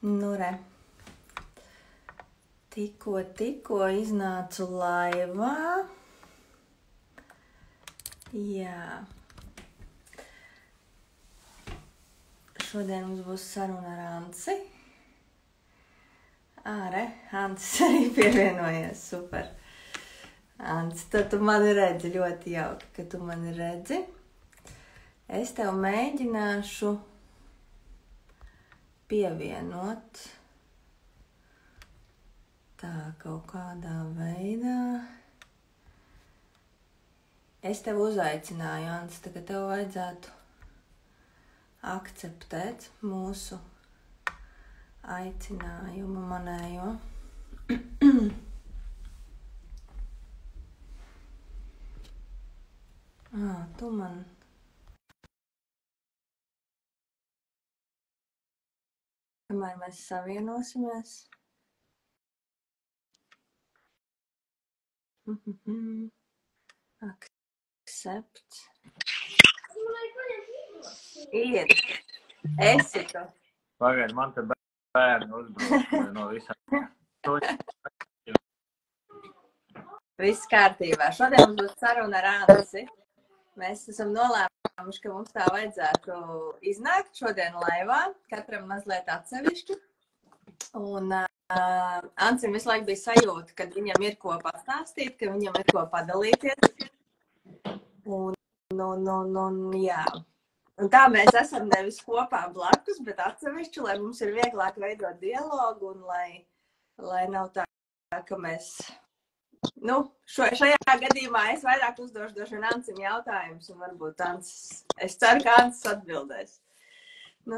Nu, re. Tikko iznācu laivā. Jā. Šodien mums būs saruna ar Anci. Re, Ancis arī pievienojies, super. Anci, tad tu mani redzi, ļoti jauki, ka tu mani redzi. Es tev mēģināšu pievienot tā kaut kādā veidā. Es tev uzaicināju, Anci, tagad tev vajadzētu akceptēt mūsu aicinājumu manējo. Tu man... Kamēr mēs savienosimies. Accept. Iet. Esi tu. Pagaid, man te bērni uzbrauc no visām. Viss kārtībā. Šodien mums būs saruna ar Anci. Mēs esam nolēmuši, ka mums tā vajadzētu iznākt šodien laivā, katram mazliet atsevišķi. Un Ancim visu laiku bija sajūta, ka viņam ir ko pastāstīt, ka viņam ir ko padalīties. Un jā. Un tā mēs esam nevis kopā blakus, bet atsevišķi, lai mums ir vieglāk veidot dialogu un lai nav tā, ka mēs... šajā gadījumā es vairāk uzdošu droši vien Ancim jautājumus un varbūt Ancis... Es ceru, ka Ancis atbildēs.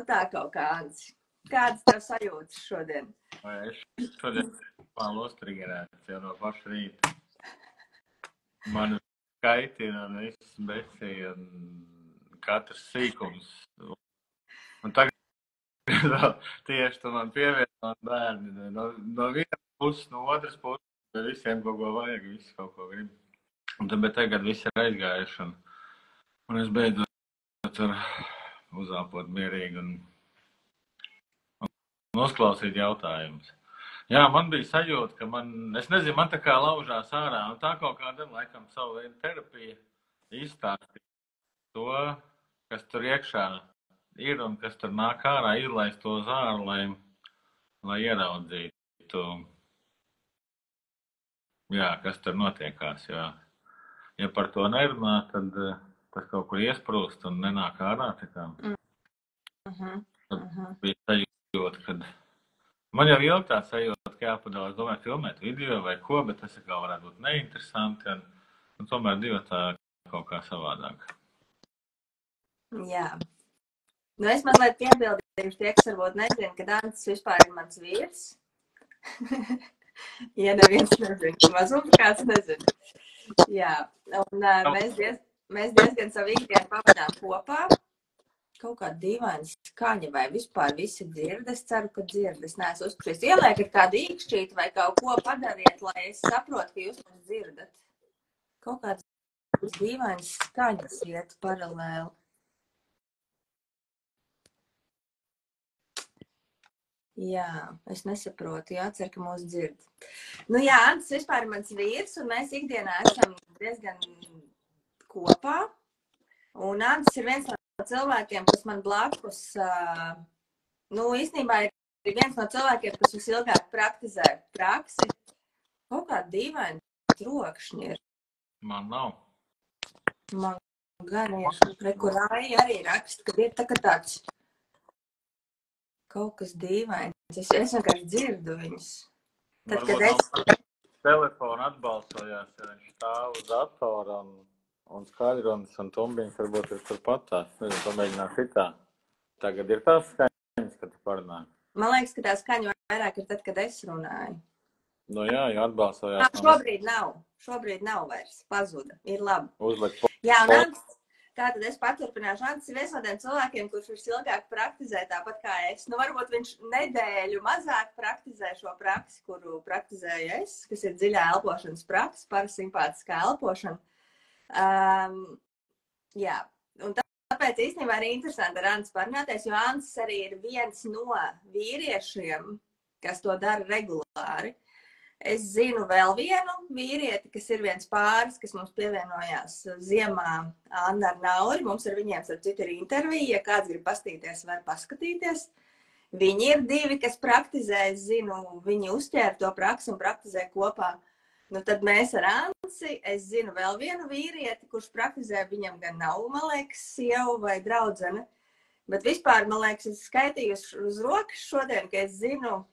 Tā kaut kā, Anci. Kādas tev sajūtas šodien? Es šodien pālos trigerēts jau no paša rīta. Man skaitina un viss besija un katrs sīkums. Un tagad tieši tu man pievienot bērni. No vienas puses, no otras puses. Visiem kaut ko vajag, visi kaut ko grib. Bet tagad viss ir aizgājuši un es beidzot var uzāpot mierīgi un uzklausīt jautājumus. Jā, man bija sajūta, ka es nezinu, man tā kā laužās ārā un tā kaut kāda laikam savu veidu terapija izstāstīt to, kas tur iekšā ir un kas tur nāk ārā, izlaist to uz āru, lai ieraudzītu. Jā, kas tur notiekās, jā. Ja par to nerunā, tad tas kaut kur iesprūst un nenāk ārā, tā kā. Tad bija sajūta, kad... Man jau ilgi tā sajūta, ka jāpadalās, domāju, filmēt video vai ko, bet tas kā varētu būt neinteresanti un tomēr divi tā kaut kā savādāk. Jā. Es mazliet piebildīšu tie, kas varbūt nezinu, ka Ancis vispār ir mans vīrs. Ja neviens nezina, mazums kāds nezina. Jā, un mēs diezgan savu ikdienu pavadām kopā. Kaut kā dīvaina skaņa vai vispār visi dzird. Es ceru, ka dzird. Es neesmu uzspriezt. Ieliekat kādu īkšķīti vai kaut ko padariet, lai es saprotu, ka jūs mums dzirdat. Kaut kādas dīvainas skaņas iet paralēli. Jā, es nesaprotu, jācer, ka mūs dzird. Jā, Ancis vispār ir mans vīrs, un mēs ikdienā esam diezgan kopā. Un Ancis ir viens no cilvēkiem, kas man blakus, īstenībā ir viens no cilvēkiem, kas visilgāk praktizē praksi. Kaut kā dīvaini trokšņi ir. Man nav. Man gan ir, kur arī raksta, ka ir tāds... Kaut kas dīvains. Es vienkārši dzirdu viņus. Tad, kad es... Telefonu atbalsojās, ja viņš stāv uz datora un skaļrunas un tumbiņas varbūt ir turpat tās. Nezinu, pamēģināt šitā. Tagad ir tās skaņas, kad tu parunāji. Man liekas, ka tā skaņa vairāk ir tad, kad es runāju. Jā, ja atbalsojās. Šobrīd nav. Šobrīd nav vairs. Pazuda. Ir labi. Uzlikt. Jā, un Ancis... Tātad es paturpināšu. Ancis ir viens no tiem cilvēkiem, kurš visilgāk praktizē tāpat kā es. Varbūt viņš nedēļu mazāk praktizē šo praksi, kuru praktizēju es, kas ir dziļā elpošanas praksa, parasimpātiskā elpošana. Jā, un tāpēc īstenībā arī interesanti ar Ansu parunāties, jo Ansis arī ir viens no vīriešiem, kas to dara regulāri. Es zinu vēl vienu vīrieti, kas ir viens pāris, kas mums pievienojās ziemā, Anna ar Nauri. Mums ar viņiem starp citu ir intervija. Ja kāds grib pastīties, var paskatīties. Viņi ir divi, kas praktizē. Es zinu, viņi uzķēra to praksi un praktizē kopā. Nu, tad mēs ar Ansi, es zinu vēl vienu vīrieti, kurš praktizē, viņam gan nav, man liekas, sieva vai draudzene. Bet vispār, man liekas, es skaitīju uz rokas šodien, ka es zinu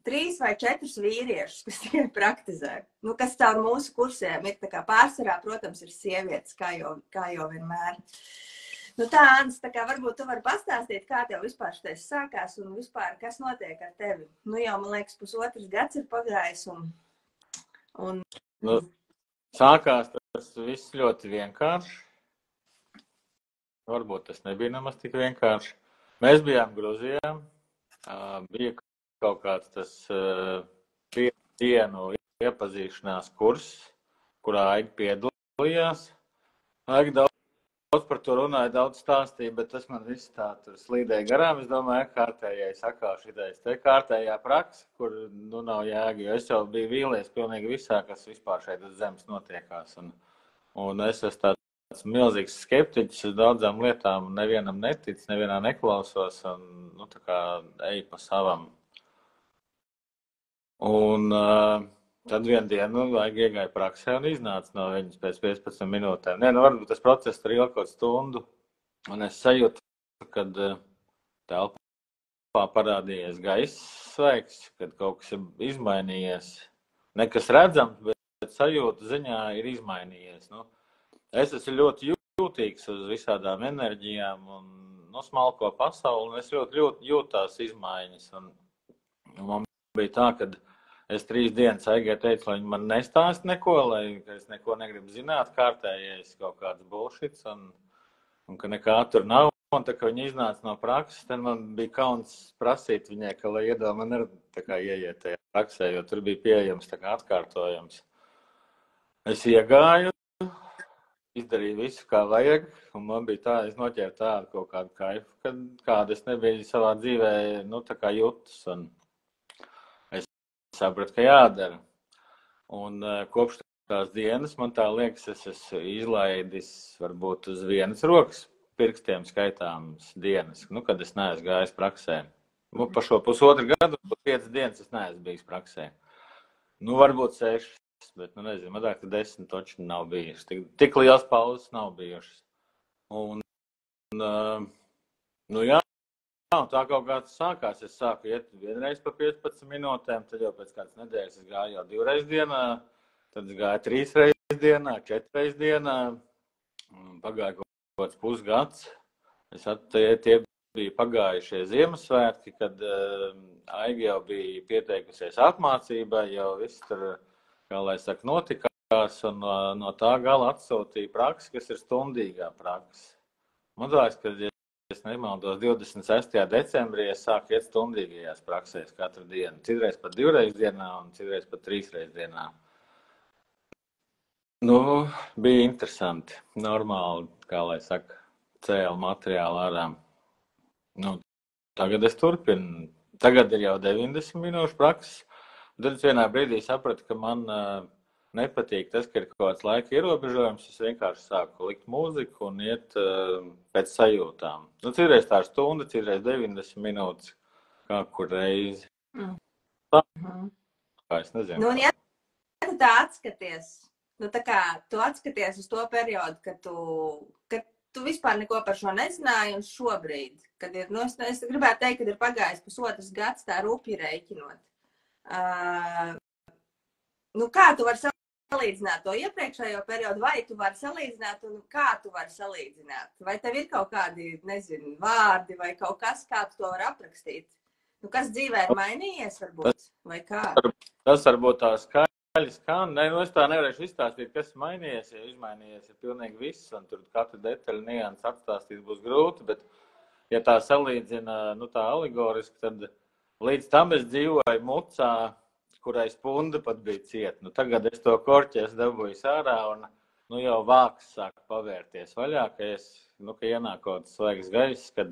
3 vai 4 vīriešus, kas tikai praktizē. Nu, kas caur mūsu kursiem ir tā kā pārsvarā, protams, ir sievietes, kā jau vienmēr. Nu tā, Ants, tā kā varbūt tu vari pastāstīt, kā tev vispār šitais sākās un vispār, kas notiek ar tevi. Nu jau, man liekas, 1,5 gads ir pagājis un... Nu, sākās tas viss ļoti vienkārši. Varbūt tas nebija nemaz tik vienkārši. Mēs bijām Gruzijā, bija kaut kāds tas 5 dienu iepazīšanās kurs, kurā Aiga piedalījās. Aiga daudz par to runāja, daudz stāstīja, bet tas man viss tā tur slīdēja garām. Es domāju, kārtējai sakā šitais te kārtējā praksa, kur nu nav jēga, jo es jau biju vīlies pilnīgi visā, kas vispār šeit uz zemes notiekās. Un es esmu tāds milzīgs skeptiķis uz daudzām lietām, nevienam netic, nevienā neklausos un nu tā kā eju pa savam. Un tad vienu dienu Aiga iegāja praksē un iznāca no viņas pēc 15 minūtēm. Nu varbūt tas process tur ilgi kaut stundu. Un es sajūtu, kad telpā parādījies gaiss svaigs, kad kaut kas ir izmainījies. Nekas redzams, bet sajūta ziņā ir izmainījies. Nu, es esmu ļoti jūtīgs uz visādām enerģijām un smalko pasauli, un es ļoti jūtās izmaiņas. Un man bija tā, ka es 3 dienas Aigai teicu, lai viņi man nestāst neko, lai es neko negribu zināt, kārtējies kaut kāds bullshits, un ka nekā tur nav. Un tā, ka viņi iznāca no prakses, tad man bija kauns prasīt viņai, ka lai iedod man arī tā kā ieiet tajā praksē, jo tur bija pieejams tā kā atkārtojams. Es iegāju, izdarīju visu, kā vajag, un man bija tā, es noķēru tādu kaut kādu kaifu, kādu es nebiju savā dzīvē, nu tā kā jutus, un sapratu, ka jādara. Un kopš tās dienas, man tā liekas, es esmu izlaidis varbūt uz vienas rokas pirkstiem skaitāmas dienas, nu, kad es neesmu gājis praksē. Nu, pa šo 1,5 gadu, 5 dienas es neesmu bijis praksē. Nu, varbūt 6, bet, nu, nezinu, mazāk, ka 10 toči nav bijuši. Tik liels pauzes nav bijušas. Un nu, jā. Tā kaut kāds sākās. Es sāku iet vienreiz pa 15 minūtēm, tad jau pēc kādas nedēļas es gāju jau 2 reizes dienā, tad es gāju 3 reizes dienā, 4 reizes dienā, pagāja kaut kāds pusgads. Tie bija pagājušie Ziemassvētki, kad Aiga jau bija pieteikusies apmācībai, jau viss tur, kā lai saka, notikās, un no tā gala atsūtīja praksi, kas ir stundīgā praksa. Man liekas, ka es nemaldos, 26. decembrī es sāku iet stundīgajās praksēs katru dienu. Citreiz pat 2 reizes dienā un citreiz pat 3 reizes dienā. Nu, bija interesanti. Normāli, kā lai saka, cēlu materiālu ārā. Nu, tagad es turpinu. Tagad ir jau 90 minūšu prakses. Tad es vienā brīdī sapratu, ka man nepatīk tas, ka ir kaut kāds laika ierobežojums. Es vienkārši sāku likt mūziku un iet pēc sajūtām. Nu, citreiz tā ir stunda, citreiz 90 minūtes, kā kur reizi. Tā, kā es nezinu. Nu, un ja tu tā atskaties, nu tā kā tu atskaties uz to periodu, kad tu vispār neko par šo nezināji, un šobrīd, kad ir, nu, es gribētu teikt, kad ir pagājis 1,5 gads tā rupji rēķinot. Nu, kā tu vari salīdzināt to iepriekšējo periodu, vai tu vari salīdzināt, un kā tu vari salīdzināt? Vai tev ir kaut kādi, nezinu, vārdi vai kaut kas, kā tu to vari aprakstīt? Nu, kas dzīvē ir mainījies, varbūt, vai kā? Tas varbūt tā skaļi skan. Ne, nu, es tā nevarēšu izstāstīt, kas mainījies, ja izmainījies ir pilnīgi viss, un tur katru detaļu nianses atstāstīt būs grūti, bet, ja tā salīdzina, nu, tā alegoriski, tad līdz tam es dzīvoju mucā, kurai spunda pat bija cieta. Nu, tagad es to korķi dabūju ārā un nu, jau vāks sāk pavērties vaļā, ka es ka ienāk kaut kāds svaigs gaiss, kad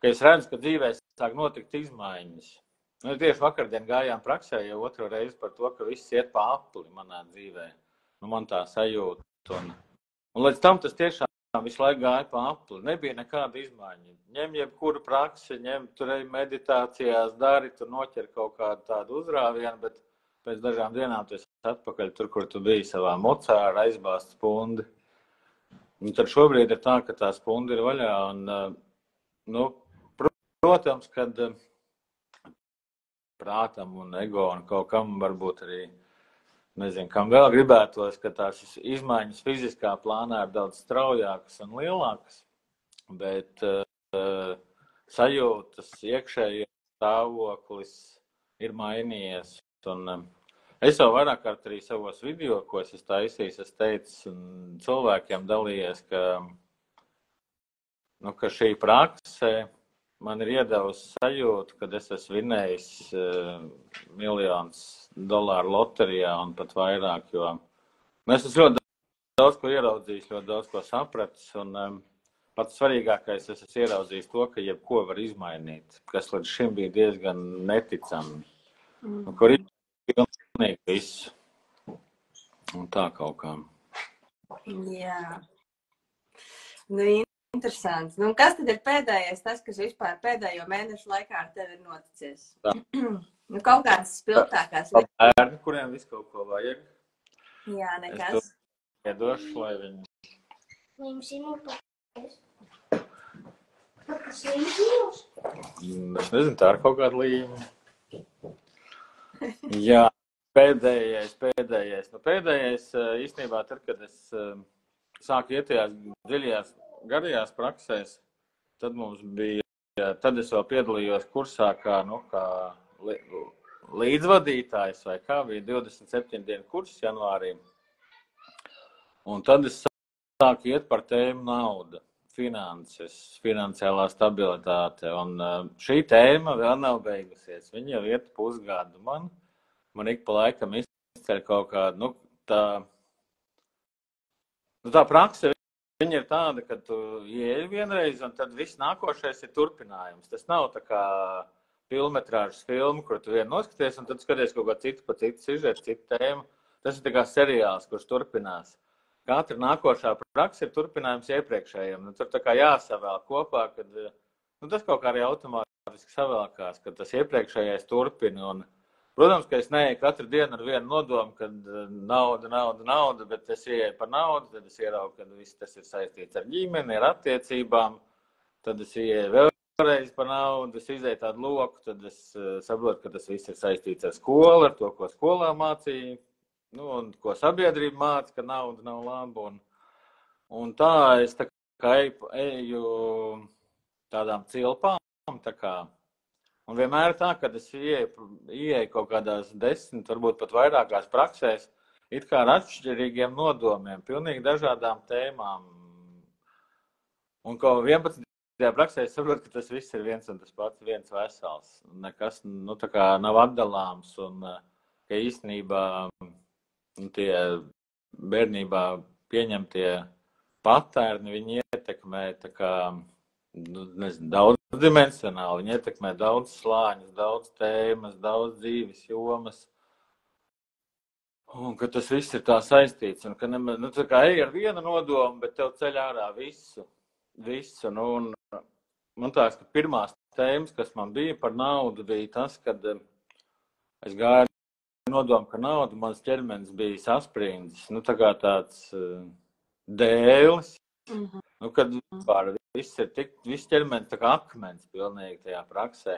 es redzu, ka dzīvē sāk notikt izmaiņas. Tieši vakardien gājām praksē jau otro reizi par to, ka viss iet pa apli manā dzīvē. Man tā sajūta. Un līdz tam tas tiešām visu laiku gāja pa apli. Nebija nekāda izmaiņa. Ņem jebkuru praksi, tur ej meditācijās, dari, tu noķer kaut kādu tādu uzrāvienu, bet pēc dažām dienām tu esi atpakaļ tur, kur tu biji savā mocā ar aizbāzt spundi. Un tad šobrīd ir tā, ka tā spundi ir vaļā. Un, protams, kad prātam un ego un kaut kam varbūt arī, nezinu, kam vēl gribētos, ka tās izmaiņas fiziskā plānā ir daudz straujākas un lielākas, bet sajūtas, iekšējais stāvoklis ir mainījies. Un es jau vairāk kārt arī savos video, ko es taisījis, es teicu un cilvēkiem dalījies, ka šī prakse man ir iedevusi sajūtu, kad es esmu vinējis $1 miljonu loterijā un pat vairāk, jo es esmu ļoti daudz ko ieraudzījis, ļoti daudz ko sapratis, un pats svarīgākais es esmu ieraudzījis to, ka jebko var izmainīt, kas līdz šim bija diezgan neticami, kur ir pilnīgi viss, un tā kaut kā. Jā. Interesanti. Kas tad ir pēdējais, tas, kas vispār pēdējo mēnešu laikā ar tevi ir noticies? Kaut kādas spilgtākās lietas. Bērni, kuriem visu kaut ko vajag. Jā, nekas. Es to iedošu, lai viņi... Es nezinu, tā ir kaut kāda līme. Jā, pēdējais. Pēdējais īstenībā tad, kad es sāku iet tajās dziļajās garajās praksēs, tad es vēl piedalījos kursā kā līdzvadītājs vai kā, bija 27 dienu kurs janvārī. Un tad es sāku iet par tēmu nauda, finanses, finansiālā stabilitāte. Un šī tēma vēl nav beigusies. Viņa jau iet pusgadu. Man ik pa laikam izceļ kaut kādu, tā prakse. Viņa ir tāda, ka tu ieeji vienreiz, un tad viss nākošais ir turpinājums. Tas nav tā kā filmetrāžas filma, kur tu vien noskaties, un tad skaties kaut kā citu pa citu sižetu, citu tēmu. Tas ir tā kā seriāls, kurš turpinās. Katra nākošā praksa ir turpinājums iepriekšējiem. Tur tā kā jāsavēl kopā, kad tas kaut kā arī automātiski savēlkās, kad tas iepriekšējais turpina. Un, protams, ka es neeju katru dienu ar vienu nodomu, kad nauda, bet es ieeju par naudu, tad es ieraugu, ka viss tas ir saistīts ar ģimeni, ar attiecībām, tad es ieeju vēlreiz par naudu, es izēju tādu loku, tad es saprotu, ka tas viss ir saistīts ar skolu, ar to, ko skolā mācīja, un ko sabiedrība māca, ka nauda nav laba. Un tā es tā kā eju tādām cilpām, tā kā. Un vienmēr tā, kad es ieeju kaut kādās 10, varbūt pat vairākās praksēs, it kā ar atšķirīgiem nodomiem, pilnīgi dažādām tēmām. Un ko 11. praksē es saprotu, ka tas viss ir viens un tas pats, viens vesels. Nekas, tā kā nav atdalāms un ka īstenībā tie bērnībā pieņemtie patērni, viņi ietekmē tā kā, daudzdimensionāli, viņi ietekmē daudz slāņus, daudz tēmas, daudz dzīves jomas. Un ka tas viss ir tā saistīts, un ka tā kā ej ar vienu nodomu, bet tev ceļ ārā visu. Un man tās, ka pirmās tēmas, kas man bija par naudu, bija tas, kad es gāju nodomu, ka nauda, mans ķermenis bija sasprindzis, tā kā tāds dēlis. Kad vispār viss ķermenis tā kā akmens pilnīgi tajā praksē.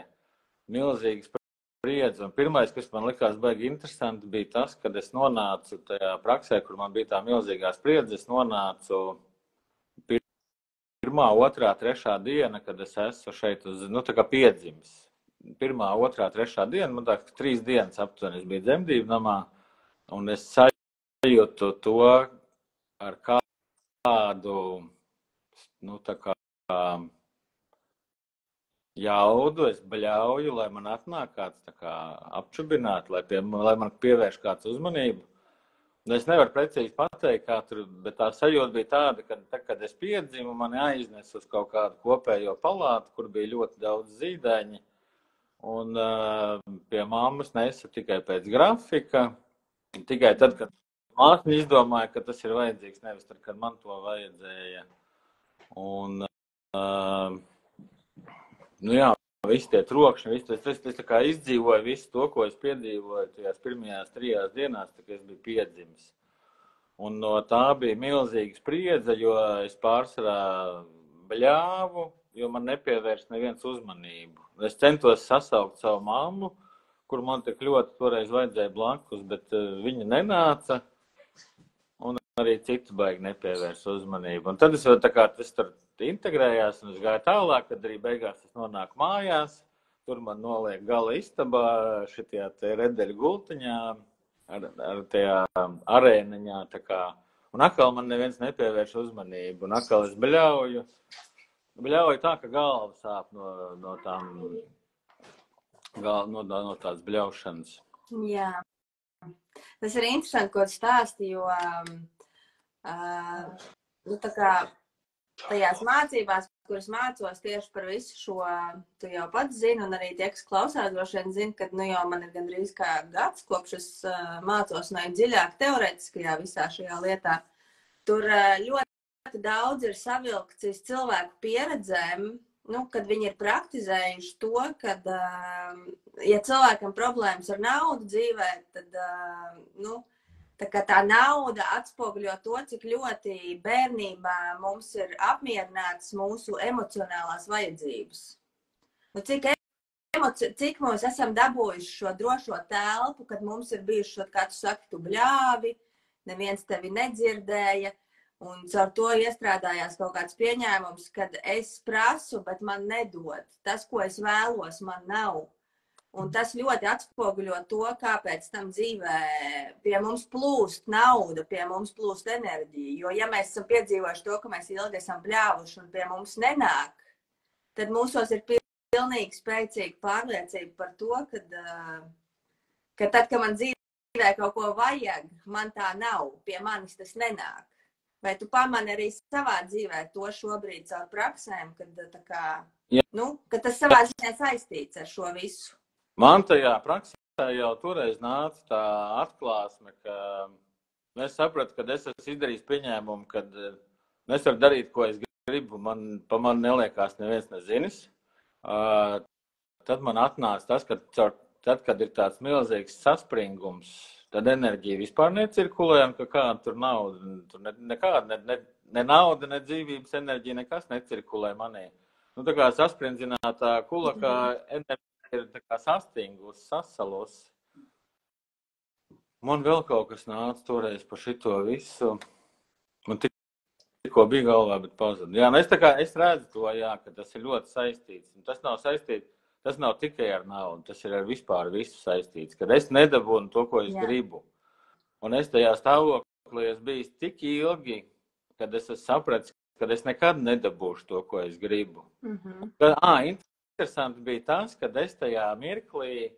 Milzīgs spriedzi. Un pirmais, kas man likās baigi interesanti, bija tas, kad es nonācu tajā praksē, kur man bija tā milzīgā spriedze, es nonācu 1., 2., 3. diena, kad es esmu šeit uz, tā kā piedzimis. 1., 2., 3. diena, man tā kā 3 dienas aptuveni es biju dzemdību namā, un es sajūtu to ar kādu, tā kā jaudu, es bļauju, lai man atnāk kāds tā kā apčubināt, lai man pievērš kāds uzmanību. Es nevaru precīzi pateikt, kā tur, bet tā sajūta bija tāda, ka, kad es piedzimu, mani aiznes uz kaut kādu kopējo palātu, kur bija ļoti daudz zīdaiņi. Un pie mammas nesa tikai pēc grafika. Tikai tad, kad māsni izdomāja, ka tas ir vajadzīgs, nevis tad, kad man to vajadzēja. Un, nu jā, visi tie trokšņi, es tā kā izdzīvoju visu to, ko es piedzīvoju tajās pirmajās 3 dienās, tā kā es biju piedzimis. Un no tā bija milzīga spriedze, jo es pārsvarā bļāvu, jo man nepievērst neviens uzmanību. Es centos sasaukt savu mammu, kur man tik ļoti toreiz vajadzēja blakus, bet viņa nenāca, un arī citi baigi nepievērst uzmanību. Un tad es vēl tā kā tas tur integrējās, un es gāju tālāk, kad arī beigās es nonāku mājās. Tur man noliek gala istabā šitajā te redeļu gultiņā, ar tajā arēniņā, tā kā. Un atkal man neviens nepievērš uzmanību, un atkal es bļauju tā, ka galva sāp no tās bļaušanas. Jā. Tas ir interesanti, ko tu stāsti, jo tā kā tajās mācībās, kuras mācos tieši par visu šo, tu jau pats zini, un arī tie, kas klausās, droši vien zina, ka jau man ir gandrīz kā gads, kopš es mācos dziļāk teorētiskajā visā šajā lietā. Tur ļoti daudz ir savilkts cilvēku pieredzēm, kad viņi ir praktizējuši to, kad, ja cilvēkam problēmas ar naudu dzīvē, tad tā nauda atspoguļo to, cik ļoti bērnībā mums ir apmierinātas mūsu emocionālās vajadzības. Cik mēs esam dabūjuši šo drošo telpu, kad mums ir bijuši, kā tu saki, tu bļāvi, neviens tevi nedzirdēja, un caur to iestrādājās kaut kāds pieņēmums, kad es prasu, bet man nedod. Tas, ko es vēlos, man nav. Un tas ļoti atspoguļo to, kāpēc tam dzīvē pie mums plūst nauda, pie mums plūst enerģija. Jo, ja mēs esam piedzīvojuši to, ka mēs ilgi esam bļāvuši un pie mums nenāk, tad mūsos ir pilnīgi spēcīga pārliecība par to, ka tad, kad man dzīvē kaut ko vajag, man tā nav, pie manis tas nenāk. Vai tu pamani arī savā dzīvē to šobrīd caur praksēm, kad tas savā ziņā saistīts ar šo visu? Man tajā praksē jau toreiz nāca tā atklāsme, ka es sapratu, ka es esmu izdarījis pieņēmumu, ka es varu darīt, ko es gribu, pa man neliekās neviens nezinis. Tad man atnāca tas, ka tad, kad ir tāds milzīgs saspringums, tad enerģija vispār necirkulē, un ka kāda tur nauda, tur nekāda, ne nauda, ne dzīvības enerģija, nekas necirkulē manī. Tā kā sasprindzinātā kula, kā enerģija ir tā kā sastingus, sasalus. Man vēl kaut kas nāca toreiz par šito visu. Man tikko bija galvā, bet pazuda. Jā, es redzu to, ka tas ir ļoti saistīts. Un tas nav saistīts, tas nav tikai ar naudu, tas ir ar vispār visu saistīts. Kad es nedabūnu to, ko es gribu. Un es tajā stāvoklī esmu bijis tik ilgi, kad es esmu sapratis, ka es nekad nedabūšu to, ko es gribu. Interesanti bija tas, kad es tajā mirklī,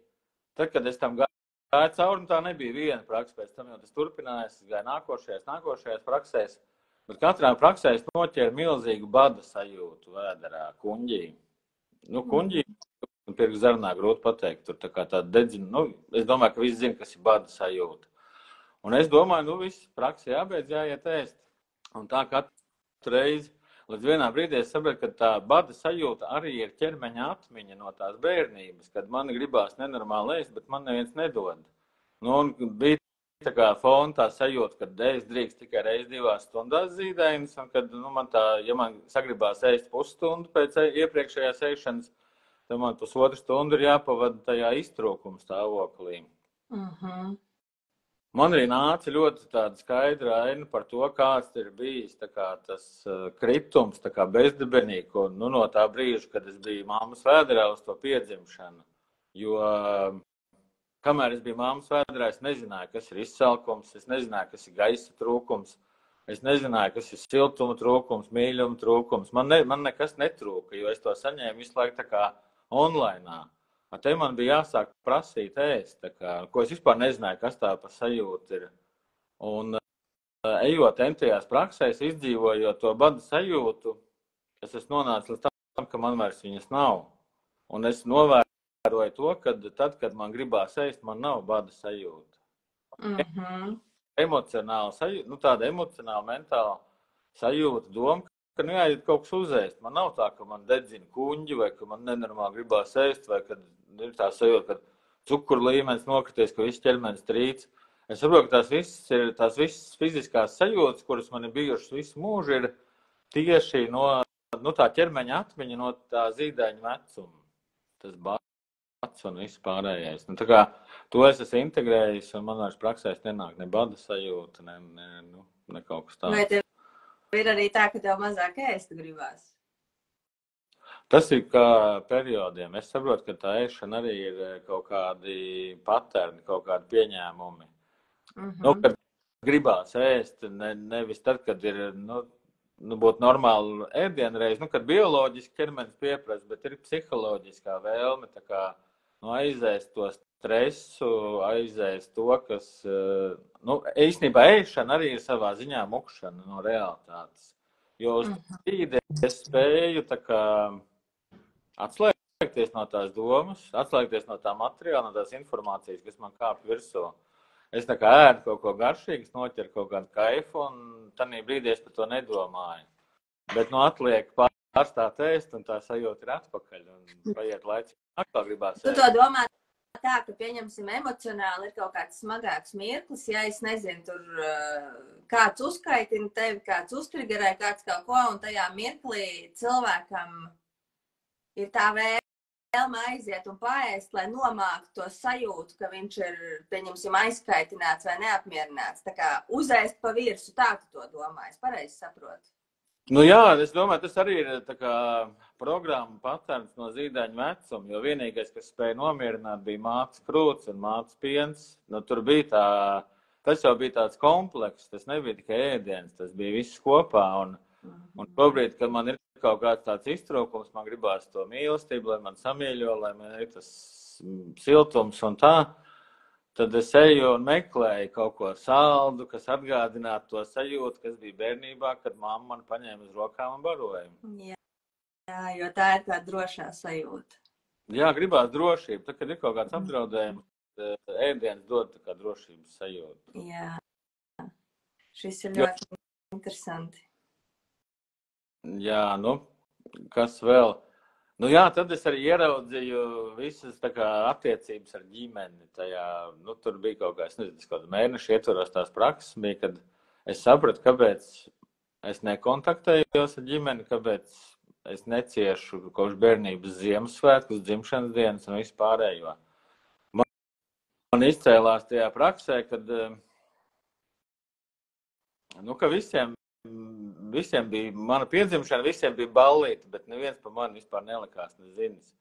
tad, kad es tam gāju cauri, tā nebija viena praksa, pēc tam jau tas turpinājās, es gāju nākošajās praksēs, bet katrā praksē es noķēru milzīgu bada sajūtu vēderā, kuņģī. Kuņģī, pirks zarnā grūti pateikt, tur tā kā tāda dedzina, es domāju, ka visi zina, kas ir bada sajūta. Un es domāju, viss praksē jābeidz, jāiet ēst. Un tā katru reizi, līdz vienā brīdī es saprotu, ka tā bada sajūta arī ir ķermeņa atmiņa no tās bērnības, kad man gribās nenormāli ēst, bet man neviens nedod. Un bija tā kā fona tā sajūta, kad es drīkst tikai reiz 2 stundās zīdainis, un kad ja man sagribās ēst pusstundu pēc iepriekšējās ēšanas, tad man 1,5 stundu ir jāpavada tajā iztrūkuma stāvoklī. Man arī nāca ļoti tāda skaidra aina par to, kāds ir bijis tas kritums, bezdibenī, no tā brīža, kad es biju mammas vēderā uz to piedzimšanu. Jo kamēr es biju mammas vēderā, es nezināju, kas ir izsalkums, es nezināju, kas ir gaisa trūkums, es nezināju, kas ir siltuma trūkums, mīļuma trūkums. Man nekas netrūka, jo es to saņēmu visu laiku tā kā online. Te man bija jāsāk prasīt ēst, ko es vispār nezināju, kas tā pa sajūta ir. Un ejot entajās praksēs, izdzīvojot to bada sajūtu, es esmu nonācis līdz tam, ka man vairs viņas nav. Un es novēroju to, ka tad, kad man gribās ēst, man nav bada sajūta. Emocionāla sajūta, tāda emocionāla, mentāla sajūta, doma, ka jāiet kaut kas uzēst. Man nav tā, ka man dedzina kuņģi, vai ka man nenormāli gribās ēst, vai kad ir tā sajūta, ka cukuru līmenis nokrities, ka viss ķermenis trīc. Es saprotu, ka tās visas fiziskās sajūtas, kuras man ir bijušas visu mūžu, ir tieši no tā ķermeņa atmiņa, no tā zīdaiņa vecuma. Tas bats un viss pārējais. Tā kā to es esmu integrējis, un man vairs praksēs nenāk ne bada sajūta, ne kaut kas tāds. Vai tev ir arī tā, ka tev mazāk ēst gribās? Tas ir kā periodiem. Es saprotu, ka tā ēšana arī ir kaut kādi paterni, kaut kādi pieņēmumi. Kad gribās ēst, nevis tad, kad ir, būtu normāli ēdienreiz, kad bioloģiski ķermenis pieprasa, bet ir psiholoģiskā vēlme, tā kā, aizēst to stresu, aizēst to, kas, īstenībā ēšana arī ir savā ziņā mukšana no realitātes. Jo uz brīdi es spēju, tā kā, atslēgties no tās domas, atslēgties no tā materiāla, no tās informācijas, kas man kāp virsū. Es tā kā ēdu kaut ko garšīgu, noķeru kaut kādu kaifu, un tādī brīdī es par to nedomāju. Bet atliek pārstāt ēst, un tā sajūta ir atpakaļ, un paiet laiks, atkal gribās ēst. Tu to domā tā, ka, pieņemsim, emocionāli ir kaut kāds smagāks mirklis, ja es nezinu, tur kāds uzkaitina tevi, kāds uztrigerē, kāds kaut ko, un tajā mirklī cilvēkam ir tā vēlme aiziet un paēst, lai nomāktu to sajūtu, ka viņš ir, pieņemsim, aizskaitināts vai neapmierināts. Tā kā uzēst pa virsu, tā tu to domā, es pareizi saprotu. Jā, es domāju, tas arī ir tā kā programma paterns no zīdaiņa vecuma, jo vienīgais, kas spēja nomierināt, bija mātes krūts un mātes piens. Tur bija tas jau bija tāds komplekss, tas nebija tikai ēdiens, tas bija viss kopā. Un šobrīd, kad man ir kaut kāds tāds iztrūkums, man gribās to mīlestību, lai man samīļo, lai man ir tas siltums un tā, tad es eju un meklēju kaut ko saldu, kas atgādinātu to sajūtu, kas bija bērnībā, kad mamma man paņēma uz rokām un baroja. Jā, jo tā ir tā drošā sajūta. Jā, gribās drošību. Tad, kad ir kaut kāds apdraudējums, ēdienas dod tā kā drošības sajūtu. Jā, šis ir ļoti interesanti. Jā, kas vēl? Tad es arī ieraudzīju visas tā kā attiecības ar ģimeni. Tajā, tur bija kaut kāds mēneši ietvaros tās prakses, bija, kad es sapratu, kāpēc es nekontaktējos ar ģimeni, kāpēc es neciešu kopš bērnības Ziemassvētkus, dzimšanas dienas un visu pārējo. Man izcēlās tajā praksē, kad, ka visiem bija, mana piedzimšana, visiem bija ballīte, bet neviens par mani vispār nelikās nezinis.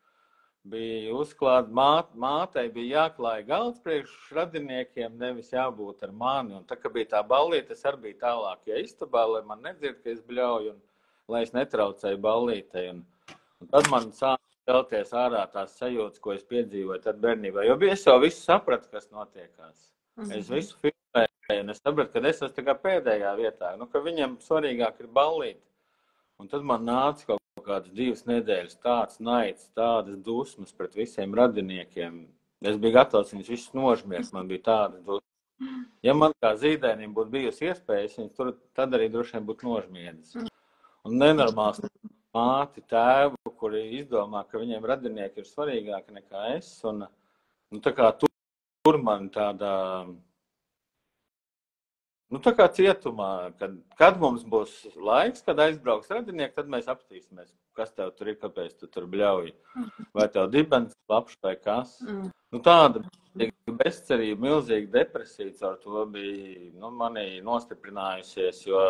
Bija uzklāt, mātei bija jāklāja galds priekš radiniekiem, nevis jābūt ar mani. Un tā, ka bija tā ballīte, es arī biju tālāk, istabā, lai man nedzird, ka es bļauju, un lai es netraucēju ballītei. Un tad man sāka celties ārā tās sajūtas, ko es piedzīvoju tad bērnībā. Jo es jau visu sapratu, kas notiekās. Es visu filmēju. Un es sapratu, ka es esmu tā kā pēdējā vietā, ka viņiem svarīgāk ir ballīt. Un tad man nāca kaut kādas 2 nedēļas tāds naids, tādas dusmas pret visiem radiniekiem. Es biju gatavs viņus visus nožmiest, man bija tādas dusmas. Ja man kā zīdainim būtu bijusi iespējas, viņus tur tad arī droši vien būtu nožmiedis. Un nenormāls māti, tēvu, kuri izdomā, ka viņiem radinieki ir svarīgāki nekā es. Un tā kā tur man tādā... tā kā cietumā, kad mums būs laiks, kad aizbrauks radinieki, tad mēs apstīsimies, kas tev tur ir, kāpēc tu tur bļauji. Vai tev dibens, lapš vai kas. Tāda bezcerība, milzīga depresija ar to bija manī nostiprinājusies, jo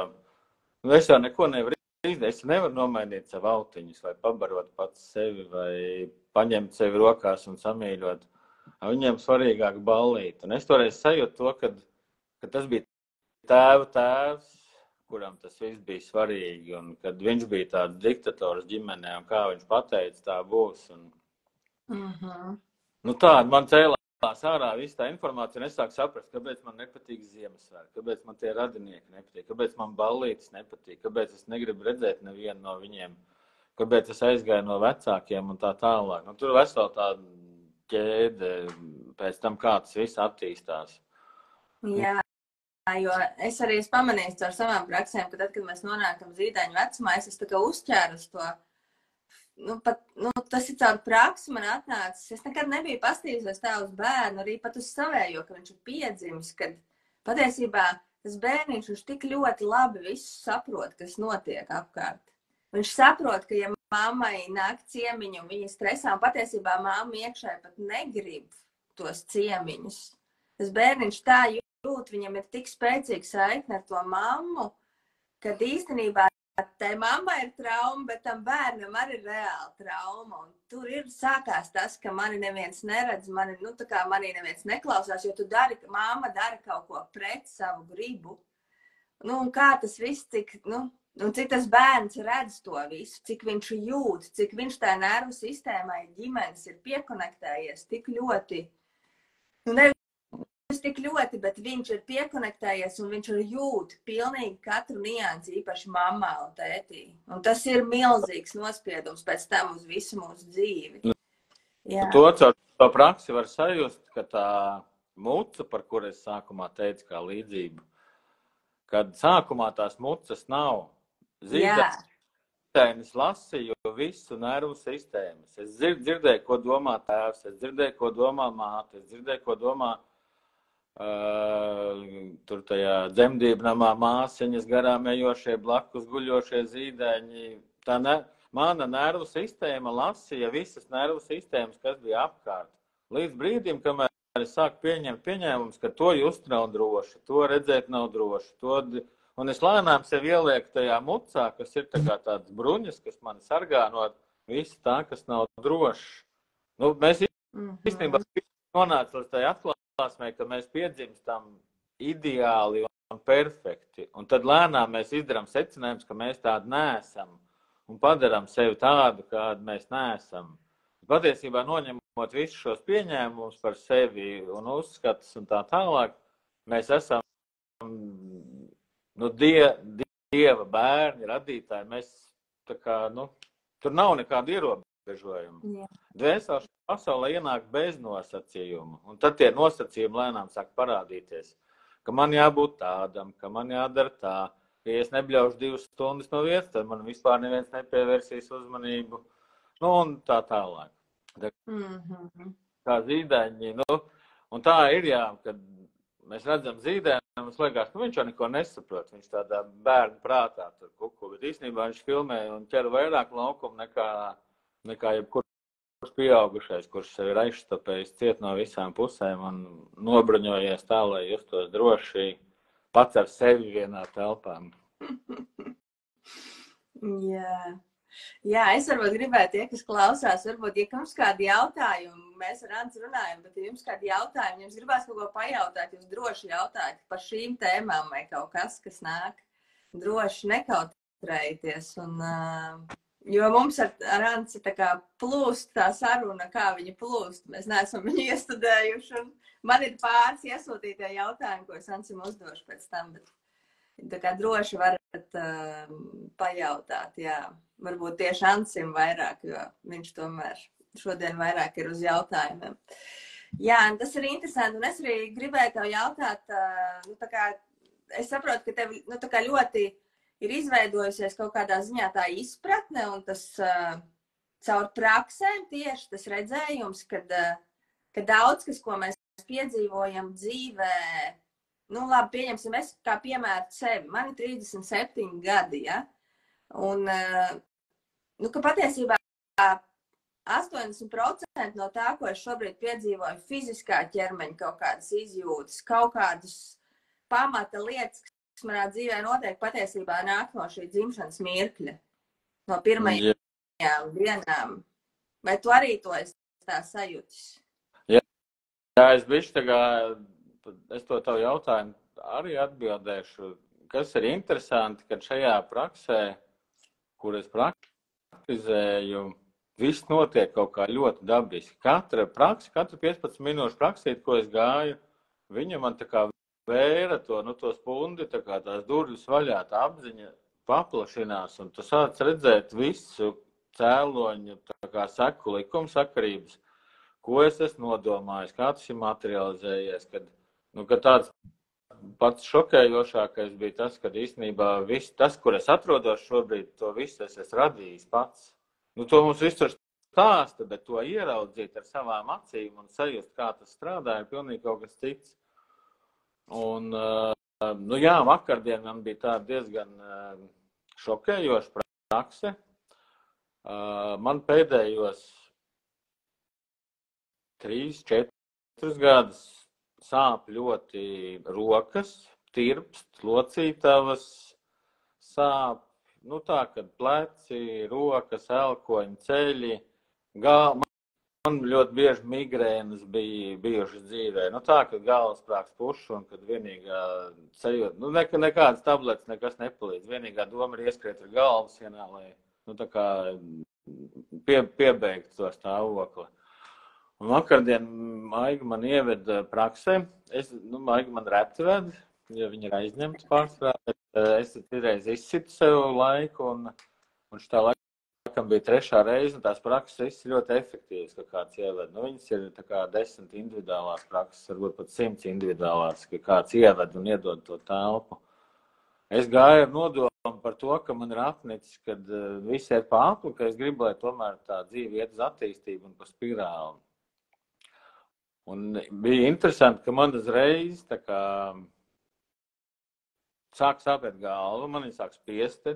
es jau neko nevaru izdarīt. Es nevaru nomainīt savu autiņus, vai pabarot pats sevi, vai paņemt sevi rokās un samīļot. Viņiem svarīgāk ballīt. Un es toreiz sajūtu to, ka tas bija tēvs, kuram tas viss bija svarīgi, un kad viņš bija tāds diktators ģimenē, un kā viņš pateica, tā būs. Un... Tāda man cēlās ārā visu tā informāciju, un es sāku saprast, kāpēc man nepatīk Ziemassvētki, kāpēc man tie radinieki nepatīk, kāpēc man ballītes nepatīk, kāpēc es negribu redzēt nevienu no viņiem, kāpēc es aizgāju no vecākiem un tā tālāk. Nu, tur vesela tā ķēde pēc tam, kā tas viss attīstās. Jā, jo es arī esmu pamanījis ar savām praksēm, ka tad, kad mēs nonākam zīdaiņu vecumā, es tā kā uzķēru uz to. Tas ir caur praksi man atnācis. Es nekad nebiju pastījusies tā uz bērnu, arī pat uz savējo, ka viņš ir piedzimis, kad patiesībā tas bērniņš viņš tik ļoti labi visu saprot, kas notiek apkārt. Viņš saprot, ka ja mammai nāk ciemiņi un viņa stresā, un patiesībā mamma iekšē pat negrib tos ciemiņus. Tas bērniņš tā jūt, viņam ir tik spēcīga saikne ar to mammu, kad īstenībā tai mammai ir trauma, bet tam bērnam arī ir reāla trauma. Un tur ir sākās tas, ka mani neviens neredz, manī neviens neklausās, jo mamma dara kaut ko pret savu gribu. Un kā tas viss, cik tas bērns redz to visu, cik viņš jūt, cik viņš tā nervu sistēmai ģimenes ir piekonektējies tik ļoti, tik ļoti, bet viņš ir piekonektējies un viņš jūt pilnīgi katru niansi, īpaši mammā un tētī. Un tas ir milzīgs nospiedums pēc tam uz visu mūsu dzīvi. Jā. To caur to praksi var sajust, ka tā muca, par kuru es sākumā teicu kā līdzību, kad sākumā tās mucas nav. Zīdainis lasīju visu nervu sistēmas. Es dzirdēju, ko domā tēvs, es dzirdēju, ko domā māte, es dzirdēju, ko domā tur tajā dzemdību namā māsiņas, garām ejošie, blakus guļošie zīdaiņi. Mana nervu sistēma lasīja visas nervu sistēmas, kas bija apkārt. Līdz brīdim, kamēr es sāku pieņemt pieņēmumus, ka to just nav droši, to redzēt nav droši. Un es lēnām sev ielieku tajā mucā, kas ir tāds bruņas, kas mani sargā no visu tā, kas nav droši. Mēs īstenībā nonāca līdz tai atklāsmē, ka mēs piedzimstam ideāli un perfekti. Un tad lēnām mēs izdarām secinājumus, ka mēs tādi neesam. Un padarām sevi tādu, kādu mēs neesam. Patiesībā noņemot visus šos pieņēmumus par sevi un uzskatus un tā tālāk, mēs esam Dieva bērni, radītāji. Mēs tur nav nekāda ierobežojuma. Dvēseles pasaulē ienāk bez nosacījumu. Un tad tie nosacījumi lēnām sāk parādīties. Ka man jābūt tādam, ka man jādara tā. Ja es nebļaušu 2 stundas no vietas, tad man vispār neviens nepievērsīs uzmanību. Un tā tālāk. Kā zīdaiņi. Un tā ir, jā, kad mēs redzam zīdēnu, mums liekas, ka viņš jau neko nesaprot. Viņš tādā bērnu prātā tur kuku, bet īstenībā viņš filmē un ķer vairāk laukumu nekā jebkurš pieaugušais, kurš sevi ir aizstapējis ciet no visām pusēm un nobruņojies tā, lai justos droši pats ar sevi vienā telpā. Jā, es varbūt gribētu tie, kas klausās, varbūt, ja jums kādi jautājumi, mēs ar Anci runājam, bet ja jums kādi jautājumi, jums gribās kaut ko pajautāt, jūs droši jautājat par šīm tēmām vai kaut kas nāk, droši nekautrējieties. Jo mums ar Anci tā kā plūst tā saruna, kā viņa plūst, mēs neesam viņu iestudējuši, un man ir pāris iesūtītie jautājumi, ko es Ancim uzdošu pēc tam, bet tā kā droši varat pajautāt, jā. Varbūt tieši Ancim vairāk, jo viņš tomēr šodien vairāk ir uz jautājumiem. Jā, un tas ir interesanti, un es arī gribēju tev jautāt, es saprotu, ka tev ļoti ir izveidojusies kaut kādā ziņā tā izpratne, un tas caur praksēm tieši tas redzējums, ka daudz kas, ko mēs piedzīvojam dzīvē, labi, pieņemsim, es kā piemēru sevi, man ir 37 gadi, ja? Un, ka patiesībā 80% no tā, ko es šobrīd piedzīvoju, fiziskā ķermeņa kaut kādas izjūtas, kaut kādas pamata lietas, kas manā dzīvē notiek, patiesībā nāk no šī dzimšanas mirkļa, no pirmajām dienām. Vai tu arī to esi tā sajūtis? Jā, es bišķi es to tavu jautājumu arī atbildēšu. Kas ir interesanti, kad šajā praksē, kur es praktizēju, viss notiek kaut kā ļoti dabiski. Katra 15 minūšu praksīt, ko es gāju, viņa man tā kā vēra to spundi, tā kā tās durvis vaļā, tā apziņa paplašinās, un tu sāc redzēt visu cēloņu, tā kā seku likumsakarības, ko es esmu nodomājis, kā tas ir materializējies, kad tāds pats šokējošākais bija tas, kad īstenībā viss tas, kur es atrodos šobrīd, to visu es esmu radījis pats. To mums visur stāsta, bet to ieraudzīt ar savām acīm un sajust, kā tas strādā, ir pilnīgi kaut kas cits. Un, vakardien man bija tā diezgan šokējoša prakse. Man pēdējos 3-4 gadus sāp ļoti rokas, tirpst, locītavas, sāp, tā, kad pleci, rokas, elkoņi, ceļi, man ļoti bieži migrēnas bija bijušas dzīvē. Tā, kad galvaspārks puš un kad vienīgā sajūta, nekādas tabletes nekas nepalīdz. Vienīgā doma ir ieskriet ar galvu sienā, lai, tā kā piebeigt to stāvokli. Un vakardien Maiga man ieveda praksē. Maiga man reti ved, ja viņa ir aizņemta pārsvarā. Es reiz izsitu sev laiku, un šitā laikam bija 3. reize, un tās prakses ir ļoti efektīvas, ka kāds ieved. Viņas ir tā kā 10 individuālās prakses, varbūt pat 100 individuālās, ka kāds ieved un iedod to telpu. Es gāju ar nodomu par to, ka man ir apnicis, kad viss iet pa apli, ka es gribu, lai tomēr tā dzīve iet uz attīstību un pa spirāli. Un bija interesanti, ka man uzreiz tā kā sāk sāpēt galva, man sāk spiest tā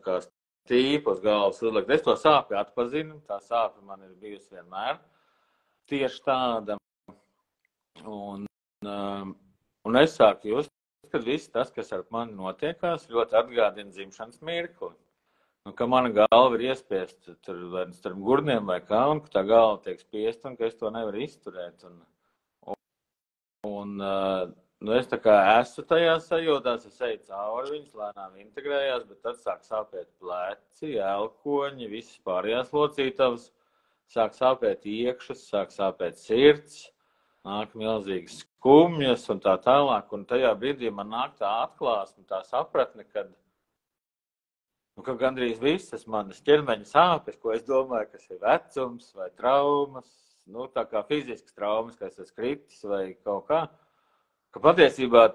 kā stīpa uz galvas uzlikt. Es to sāpi atpazinu, tā sāpe man ir bijusi vienmēr tieši tāda. Un es sāku just, ka viss tas, kas ar mani notiekās, ļoti atgādina dzimšanas mirkli. Ka mana galva ir iespiesta starp gurniem vai kā, un ka tā galva tiek spiesta, un ka es to nevaru izturēt. Es tā kā esmu tajā sajūtās, es eju cauri, viņas lēnām integrējās, bet tad sāk sāpēt pleci, elkoņi, visas pārējās locītavas, sāk sāpēt iekšas, sāk sāpēt sirds, nāk milzīgas skumjas un tā tālāk, un tajā brīdī man nāk tā atklāsme, tā sapratne, ka gandrīz visas manas ķermeņa sāpes, ko es domāju, kas ir vecums vai traumas, tā kā fiziskas traumas, ka es esmu kritis vai kaut kā, ka patiesībā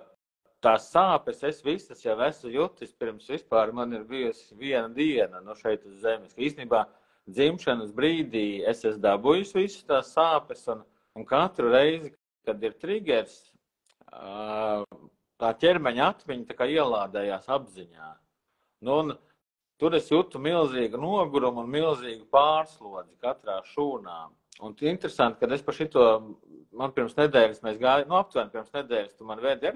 tās sāpes es visas jau esmu jutis pirms vispār man ir bijusi viena diena šeit uz zemes. Īstenībā dzimšanas brīdī es esmu dabūjusi visas tās sāpes un katru reizi, kad ir triggers, tā ķermeņa atmiņa tā kā ielādējās apziņā. Tur es jūtu milzīgu nogurumu un milzīgu pārslodzi katrā šūnā. Un interesanti, kad es par šito, man pirms nedēļas mēs gājām, aptuveni pirms nedēļas, tu man vedi ar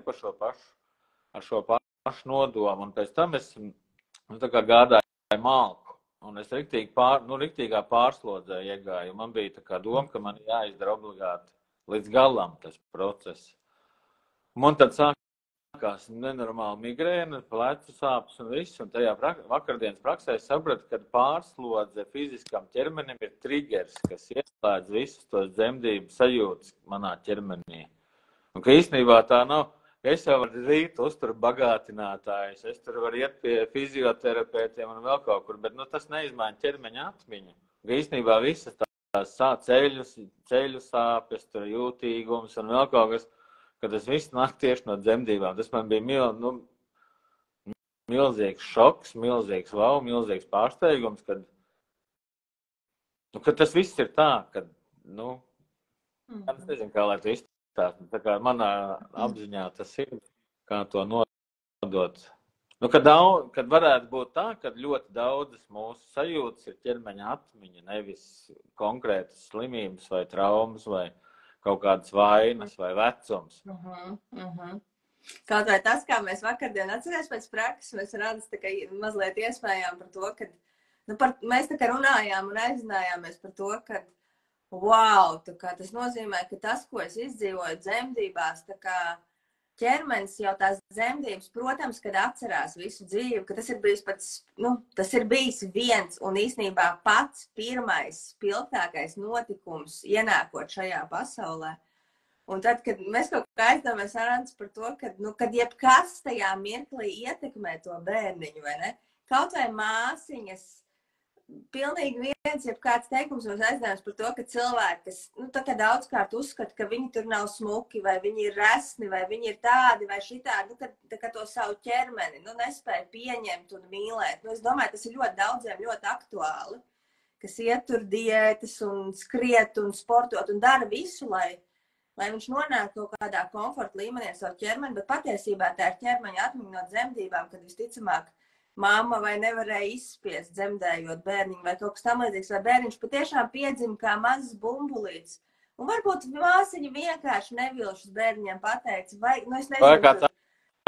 šo pašu nodomu, un pēc tam es tā kā gādāju malku, un es riktīgā pārslodzē iegāju. Man bija tā kā doma, ka man jāizdara obligāti līdz galam tas process. Man tad sākās nenormāli migrēna, plecu sāpes un viss, un tajā vakardienas praksē es sapratu, ka pārslodze fiziskam ķermenim ir triggers, kas ieslēdz visus tos dzemdību sajūtas manā ķermenī. Un ka īstenībā tā nav, es jau varu rīt uzturu bagātinātājus, es tur varu iet pie fizioterapeitiem un vēl kaut kur, bet tas neizmaina ķermeņa atmiņu. Ka īstenībā visas tās ceļu sāpes, tur jūtīgums un vēl kaut kas, ka tas viss nāk tieši no dzemdībām. Tas man bija milzīgs šoks, milzīgs milzīgs pārsteigums, kad tas viss ir tā, kad, es nezinu, kā lai to izstāst, tā kā manā apziņā tas ir, kā to nodot. Kad varētu būt tā, ka ļoti daudzas mūsu sajūtas ir ķermeņa atmiņa, nevis konkrētas slimības vai traumas vai kaut kādas vainas vai vecums. Kaut vai tas, kā mēs vakardien atcerēs pēc prakses, mēs rādās tā kā mazliet iespējām par to, ka mēs tā kā runājām un aizinājāmies par to, ka wow, tā kā tas nozīmē, ka tas, ko es izdzīvoju dzemdībās, tā kā ķermenis jau tās dzemdības, protams, kad atcerās visu dzīvi, ka tas ir bijis tas ir bijis viens un īstenībā pats pirmais spilgtākais notikums ienākot šajā pasaulē. Un tad, kad mēs kaut kā aizdomājamies Arants par to, kad jebkas tajā mirklī ietekmē to bērniņu, vai ne? Kaut vai māsiņas, pilnīgi viens, jebkāds teikums mums aizdomājas par to, ka cilvēki, kas, tā kā daudzkārt uzskata, ka viņi tur nav smuki, vai viņi ir resni, vai viņi ir tādi, vai šitādi, ka to savu ķermeni, nespēja pieņemt un mīlēt. Es domāju, tas ir ļoti daudziem ļoti aktuāli, kas ietur diētas un skriet un sportot un dara visu, lai viņš nonāk kaut kādā komforta līmenī ar savu ķermeni, bet patiesībā tā ir ķermeņa atmiņa no dzemdībām, kad visticamāk mamma vai nevarēja izspiest dzemdējot bērniņu vai kaut kas tam līdzīgs, vai bērniņš patiešām piedzima kā mazs bumbulīts. Un varbūt māsiņa vienkārši nevilšas bērniņam pateica, vai, es nezinu, vai kāds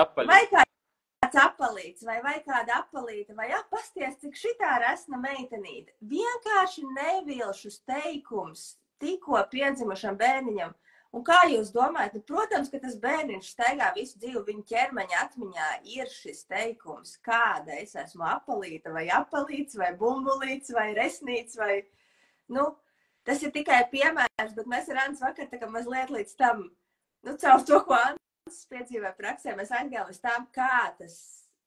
apalīts. Vai kāds apalīts, vai kāda apalīta, vai pasties, cik šitā resna meitenīte. Vienkārši nevilšas teikums tikko piedzimušam bērniņam. Un kā jūs domājat? Protams, ka tas bērniņš staigā visu dzīvi, viņa ķermeņa atmiņā ir šis teikums, kāda es esmu apalīta, vai apalīts, vai bumbulīts, vai resnīts, vai, tas ir tikai piemērs, bet mēs ar Antu vakar tā kā mazliet līdz tam, caur to, ko Antu piedzīvoja praksē, mēs aizgājām līdz tām, kā tas,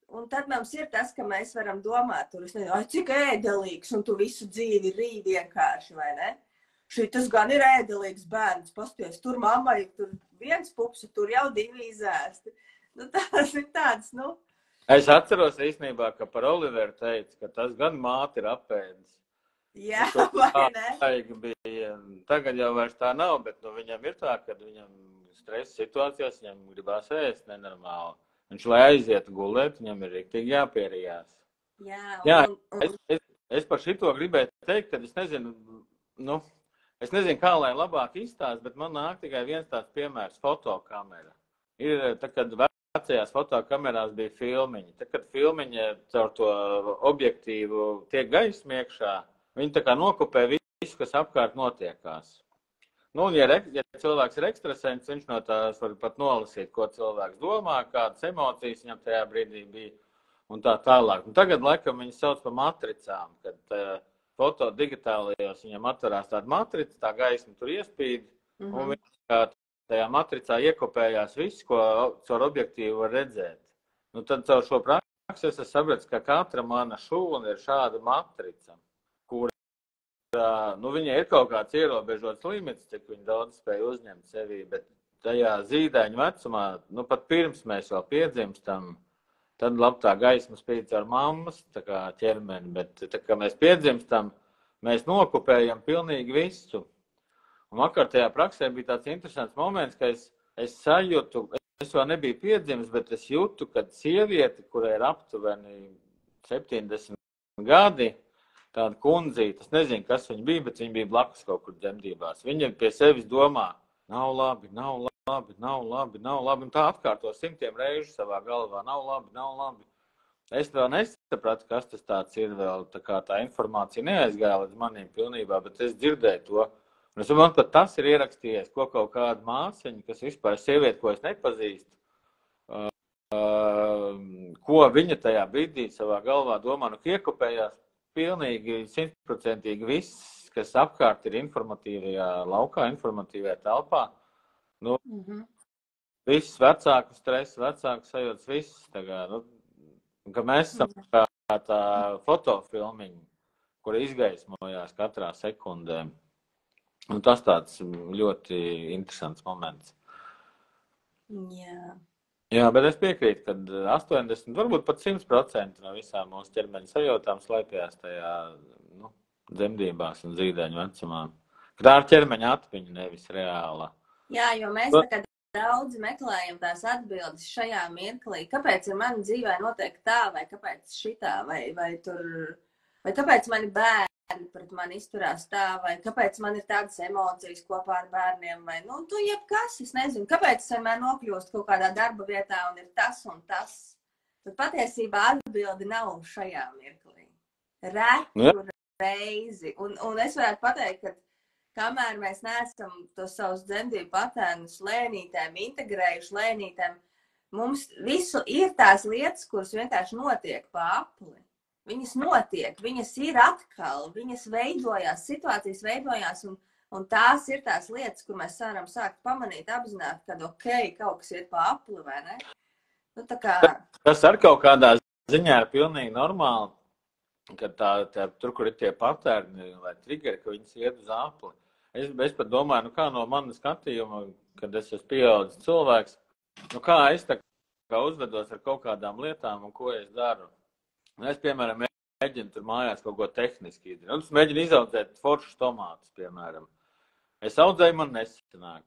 un tad mums ir tas, ka mēs varam domāt, tur, es nezinu, cik ēdelīgs, un tu visu dzīvi rīd vienkārši, vai ne? Šitas gan ir ēdelīgs bērns, pasties, tur mammai, tur viens pups, tur jau 2 izēsti. Tās ir tādas, Es atceros īstenībā, ka par Oliveru teica, ka tas gan māti ir apēdis. Jā, vai ne? Bija. Tagad jau vairs tā nav, bet viņam ir tā, kad viņam stresa situācijās, viņam gribās ēst nenormāli. Viņš, lai aizietu gulēt, viņam ir riktīgi jāpierijās. Jā, es par šito gribēju teikt, kad es nezinu, es nezinu, kā lai labāk izstāst, bet man nāk tikai viens tāds piemērs - fotokamera. Ir, kad vecajās fotokamerās bija filmiņi, kad filmiņi caur to objektīvu tiek gaisma iekšā, viņi tā kā nokopē visu, kas apkārt notiekās. Un ja cilvēks ir ekstrasens, viņš no tās var pat nolasīt, ko cilvēks domā, kādas emocijas viņam tajā brīdī bija un tā tālāk. Un tagad, laikam, viņi sauc par matricām, kad foto digitālajos viņam atverās tāda matrica, tā gaisma tur iespīd, un viņš tajā matricā iekopējās viss, ko caur objektīvu var redzēt. Tad caur šo praksi es sapratu, ka katra mana šūna ir šāda matrica, kur viņai ir kaut kāds ierobežots limits, cik viņi daudz spēja uzņemt sevī, bet tajā zīdaiņu vecumā, pat pirms mēs vēl piedzimstam, tad tā gaisma spīd caur mammas ķermeni, bet tā kā mēs piedzimstam, mēs nokopējam pilnīgi visu. Un vakar tajā praksē bija tāds interesants moments, ka es sajūtu, es vēl nebiju piedzimis, bet es jūtu, kad sieviete, kurai ir aptuveni 70 gadi, tāda kundzīte, es nezinu, kas viņa bija, bet viņa bija blakus kaut kur dzemdībās. Viņa pie sevis domā, nav labi, nav labi, nav labi, nav labi, un tā atkārto 100 reižu savā galvā, nav labi, nav labi. Es vēl nesapratu, kas tas tāds ir vēl, tā informācija neaizgāja līdz maniem pilnībā, bet es dzirdēju to. Un es domāju, pat tas ir ierakstījies, ko kaut kāda māsiņa, kas vispār sieviete, ko es nepazīstu, ko viņa tajā brīdī savā galvā domā, iekopējās pilnīgi 100% viss, kas apkārt ir informatīvajā laukā, informatīvajā telpā. Viss vecāku stress, vecāku sajūtas, viss. Ka mēs esam kā tā fotofilmiņa, kura izgaismojās katrā sekundē. Un tas tāds ļoti interesants moments. Jā, bet es piekrītu, ka 80, varbūt pat 100% no visām mūsu ķermeņa sajūtām slēpjās tajā dzemdībās un zīdaiņu vecumā. Tā ir ķermeņa atmiņa, nevis reāla. Jā, jo mēs tagad daudz meklējam tās atbildes šajā mirklī. Kāpēc ir mani dzīvē notiek tā, vai kāpēc šitā, vai kāpēc mani bērni pret mani izturās tā, vai kāpēc man ir tādas emocijas kopā ar bērniem, vai, jebkas, es nezinu, kāpēc es vienmēr nokļūstu kaut kādā darba vietā un ir tas un tas. Tad patiesībā atbildi nav šajā mirklī. Retu reizi. Un es varētu pateikt, ka kamēr mēs neesam tos savus dzemdību patērnus lēnītēm integrējuši, lēnītēm Mums visu ir tās lietas, kuras vienkārši notiek pa apli. Viņas notiek, viņas ir atkal, viņas veidojās, situācijas veidojās, un tās ir tās lietas, kur mēs varam sākt pamanīt, apzināt, kad kaut kas iet pa apli, vai ne? Nu, tā kā... Tas ar kaut kādā ziņā ir pilnīgi normāli, ka tur, kur ir tie patērni vai triggeri, ka viņas iet uz apli. Es pat domāju, nu kā no manas skatījuma, kad es esmu pieaudzis cilvēks, nu kā es tā kā uzvedos ar kaut kādām lietām un ko es daru. Un es, piemēram, mēģinu tur mājās kaut ko tehniski izdarīt. Es mēģinu izaudzēt foršus tomātus, piemēram. Es audzēju, man nesanāk.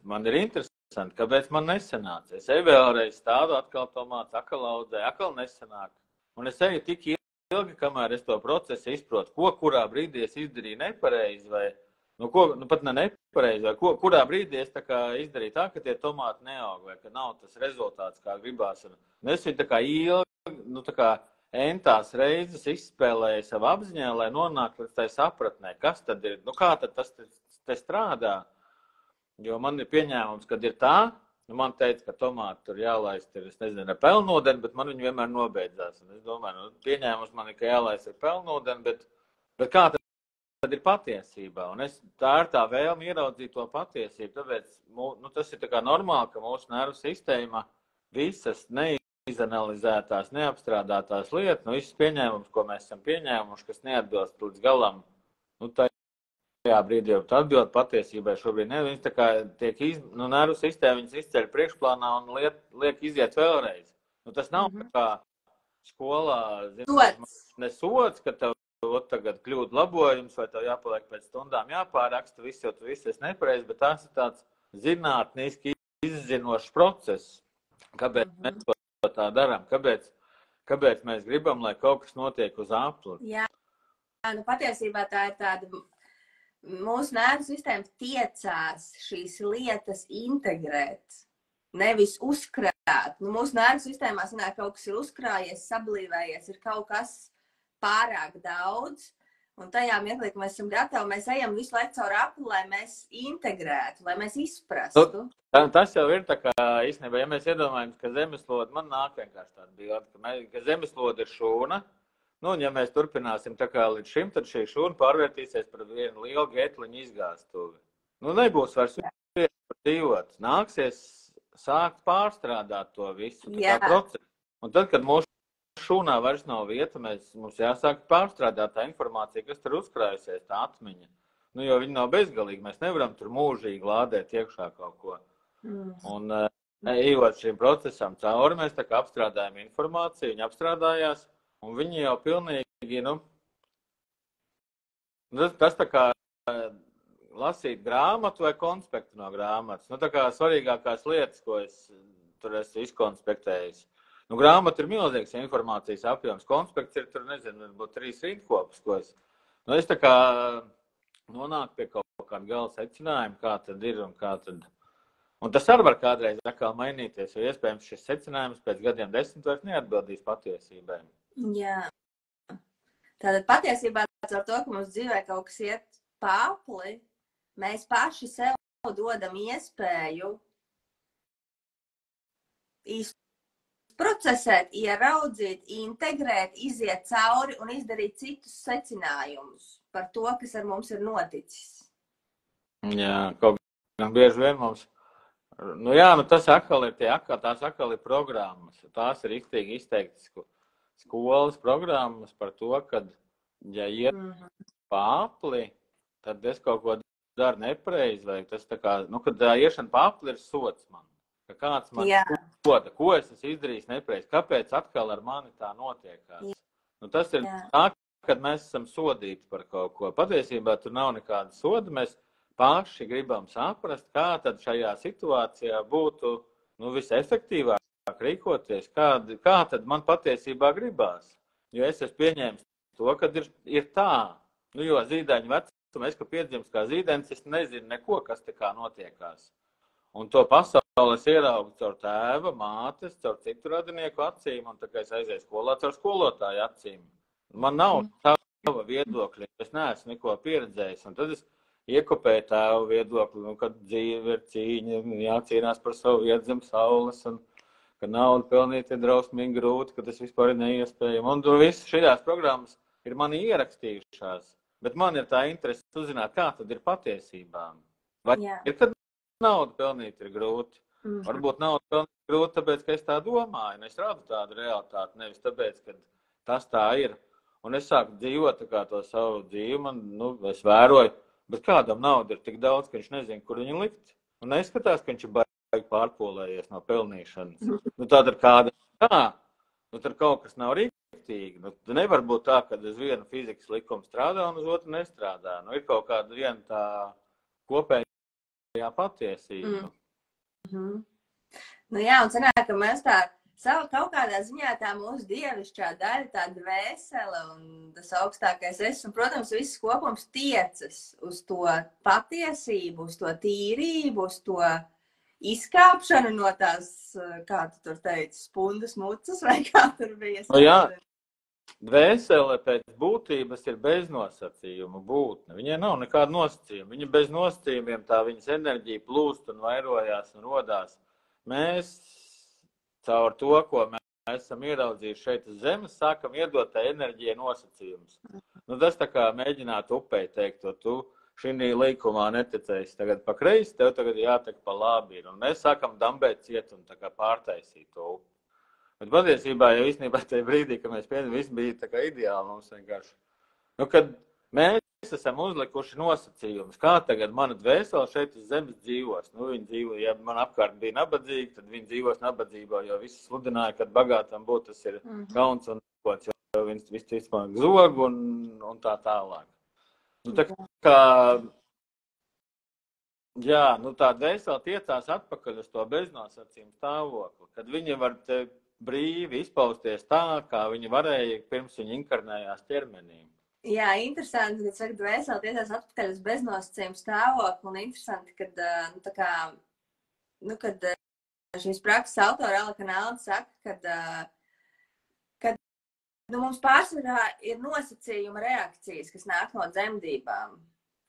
Man ir interesanti, kāpēc man nesanāca. Es eju vēlreiz stādu, atkal tomāts, atkal audzēju, atkal nesanāk. Un es eju tik ilgi, kamēr es to procesu izprotu, kurā brīdī es izdarīju nepareizi, vai pat ne nepareizi, vai kurā brīdī es tā kā izdarīju tā, ka tie tomāti neaug, vai ka nav tas rezultāts, kā gribās. Un es viņu tā kā ilgi, tā kā entās reizes izspēlēju savu apziņā, lai nonāktu līdz tai sapratnē, kas tad ir, kā tad tas te strādā. Jo man ir pieņēmums, kad ir tā, man teica, ka tomāti tur jālaist ir, es nezinu, ar pelnūdeni, bet man viņi vienmēr nobeidzās. Un es domāju, pieņēmums man ir, ka jālaist ar pelnūdeni, bet kā tad ir patiesībā? Un tā ir tā vēlme ieraudzīt to patiesību. Tāpēc tas ir tā kā normāli, ka mūsu nervu sistēma visas neizanalizētās, neapstrādātās lietas, visas pieņēmums, ko mēs esam pieņēmuši, kas neatbilst līdz galam, tajā brīdī jau atbild patiesībai šobrīd ne. Viņas tā kā tiek nervu sistēma, viņas izceļ priekšplānā un liek iziet vēlreiz. Tas nav tā kā skolā, nesods, ka tev tagad kļūt labojums, vai tev jāpaliek pēc stundām jāpāraksta, jo tu viss esi nepareizi, bet tās ir tāds zinātniski izzinošs process. Kāpēc mēs to tā darām? Kāpēc mēs gribam, lai kaut kas notiek uz apli? Jā, patiesībā tā ir tāda, mūsu nervu sistēma tiecās šīs lietas integrēt, nevis uzkrāt. Mūsu nervu sistēmā sanāk, kaut kas ir uzkrājies, sablīvējies, ir kaut kas pārāk daudz, un tajā mirklī, ka mēs esam gatavi, mēs ejam visu laiku caur apli, lai mēs integrētu, lai mēs izprastu. Tas jau ir tā kā, īstenībā, ja mēs iedomājam, ka zemeslode, man nāk vienkārši tāda bilde, ka zemeslode ir šūna, un ja mēs turpināsim tā kā līdz šim, tad šī šūna pārvērtīsies par vienu lielu gētliņu izgāstuvi. Nebūs vairs dzīvot. Nāksies sākt pārstrādāt to visu, tā kā procesu. Un tad, kad mūsu šūnā vairs nav vieta, mums jāsāk pārstrādāt tā informācija, kas tur uzkrājusies, tā atmiņa. Jo viņa nav bezgalīga, mēs nevaram tur mūžīgi lādēt iekšā kaut ko. Un ejot šim procesam cauri, mēs tā kā apstrādājam informāciju, viņa apstrādājās, un viņi jau pilnīgi, tas tā kā lasīt grāmatu vai konspektu no grāmatas. Tā kā svarīgākās lietas, ko es tur esmu izkonspektējis. Grāmata ir milzīgs informācijas apjoms. Konspekts ir tur, nezinu, varbūt 3 rindkopus, ko es tā kā nonāku pie kaut kāda gala secinājuma, kā tad ir un kā tad. Un tas arī var kādreiz atkal mainīties, jo iespējams šis secinājums pēc gadiem 10 vairs neatbildīs patiesībai. Jā. Tātad patiesībā ar to, ka mums dzīvē kaut kas iet pa apli, mēs paši sev dodam iespēju procesēt, ieraudzīt, integrēt, iziet cauri un izdarīt citus secinājumus par to, kas ar mums ir noticis. Jā, kaut gan bieži vien mums, tas atkal ir tās atkal ir programmas. Tās ir riktīgi izteiktas skolas programmas par to, ka, ja iet pa apli, tad es kaut ko daru nepareizi, vai tas tā kā, kad tā iešana pa apli ir sots man. Ka kāds man soda, ko es esmu izdarījis nepareizi, kāpēc atkal ar mani tā notiekās. Tas ir tā, kad mēs esam sodīti par kaut ko. Patiesībā tur nav nekāda soda, mēs paši gribam saprast, kā tad šajā situācijā būtu visefektīvāk rīkoties, kā tad man patiesībā gribās. Jo es esmu pieņēmis to, kad ir tā, jo zīdaiņu vecuma, es, ka piedzimst kā zīdainis, es nezinu neko, kas te kā notiekās. Un to pasauli es ieraugu caur tēva, mātes, caur citu radinieku acīm, un tā kā es aizēju skolā caur skolotāju acīm. Man nav tava viedokļa, es neesmu neko pieredzējis, un tad es iekopēju tēva viedokli, kad dzīve ir cīņa, jācīnās par savu vietu zem saules, ka naudu pelnīt ir drausmīgi grūti, ka tas vispār ir neiespējami. Un tur viss šajās programmas ir mani ierakstījušās, bet man ir tā interese uzzināt, kā tad ir patiesībā. Vai ir, kad naudu pelnīt ir grūti? Varbūt naudu pelnīt ir grūti, tāpēc, ka es tā domāju, un es radu tādu realitāti, nevis tāpēc, ka tas tā ir. Un es sāku dzīvot tā kā to savu dzīvi, es vēroju, bet kādam nauda ir tik daudz, ka viņš nezina, kur viņu likt. Un neskatās, ka viņš ir baigi pārpolējies no pelnīšanas. Tāda ir kāda, tur kaut kas nav rīktīgi. Nevar būt tā, ka uz vienu fizikas likumu strādā un uz otru nestrādā. Ir kaut kāda viena tā kopējā patiesība. Jā, un sanāk, ka mēs tā kaut kādā ziņā tā mūsu dievišķā daļa, tā dvēsele un tas augstākais es, un, protams, viss kopums tiecas uz to patiesību, uz to tīrību, uz to izkāpšanu no tās, kā tu tur teici, spundas mucas, vai kā tur bija? Jā, dvēsele pēc būtības ir bez nosacījumu būtne. Viņai nav nekāda nosacījuma. Viņa bez nosacījumiem, tā viņas enerģija plūst un vairojās un rodās. Mēs caur to, ko mēs esam ieraudzījuši šeit uz zemes, sākam iedot tā enerģijai nosacījumus. Tas tā kā mēģināt upei teikt, tu šī līkumā neticēsi tagad pa kreisi, tev tagad jātek pa labi. Un mēs sākam dambēt ciet un tā kā pārtaisīt to upi. Bet patiesībā, jau īstenībā tajā brīdī, kad mēs pieņemam, viss bija tā kā ideāli mums vienkārši. Kad mēs esam uzlikuši nosacījumus, kā tagad mana dvēsele šeit uz zemes dzīvos. Viņi dzīvo, ja man apkārt bija nabadzīgi, tad viņi dzīvos nabadzībā, jo visi sludināja, kad bagātam būt, tas ir kauns un kods, jo viņi visu izpāk zog un tā tālāk. Tā kā, jā, tā dvēsele tiecās atpakaļ uz to beznosacījumu stāvokli, kad viņi var te brīvi izpausties tā, kā viņi varēja pirms viņi inkarnējās ķermenī. Jā, interesanti, kad saka, dvēseli tiesās atpakaļ uz beznosacījumu stāvokli, un interesanti, kad, kad šīs prakses autora Alika Nalda saka, kad mums pārsvarā ir nosacījuma reakcijas, kas nāk no dzemdībām.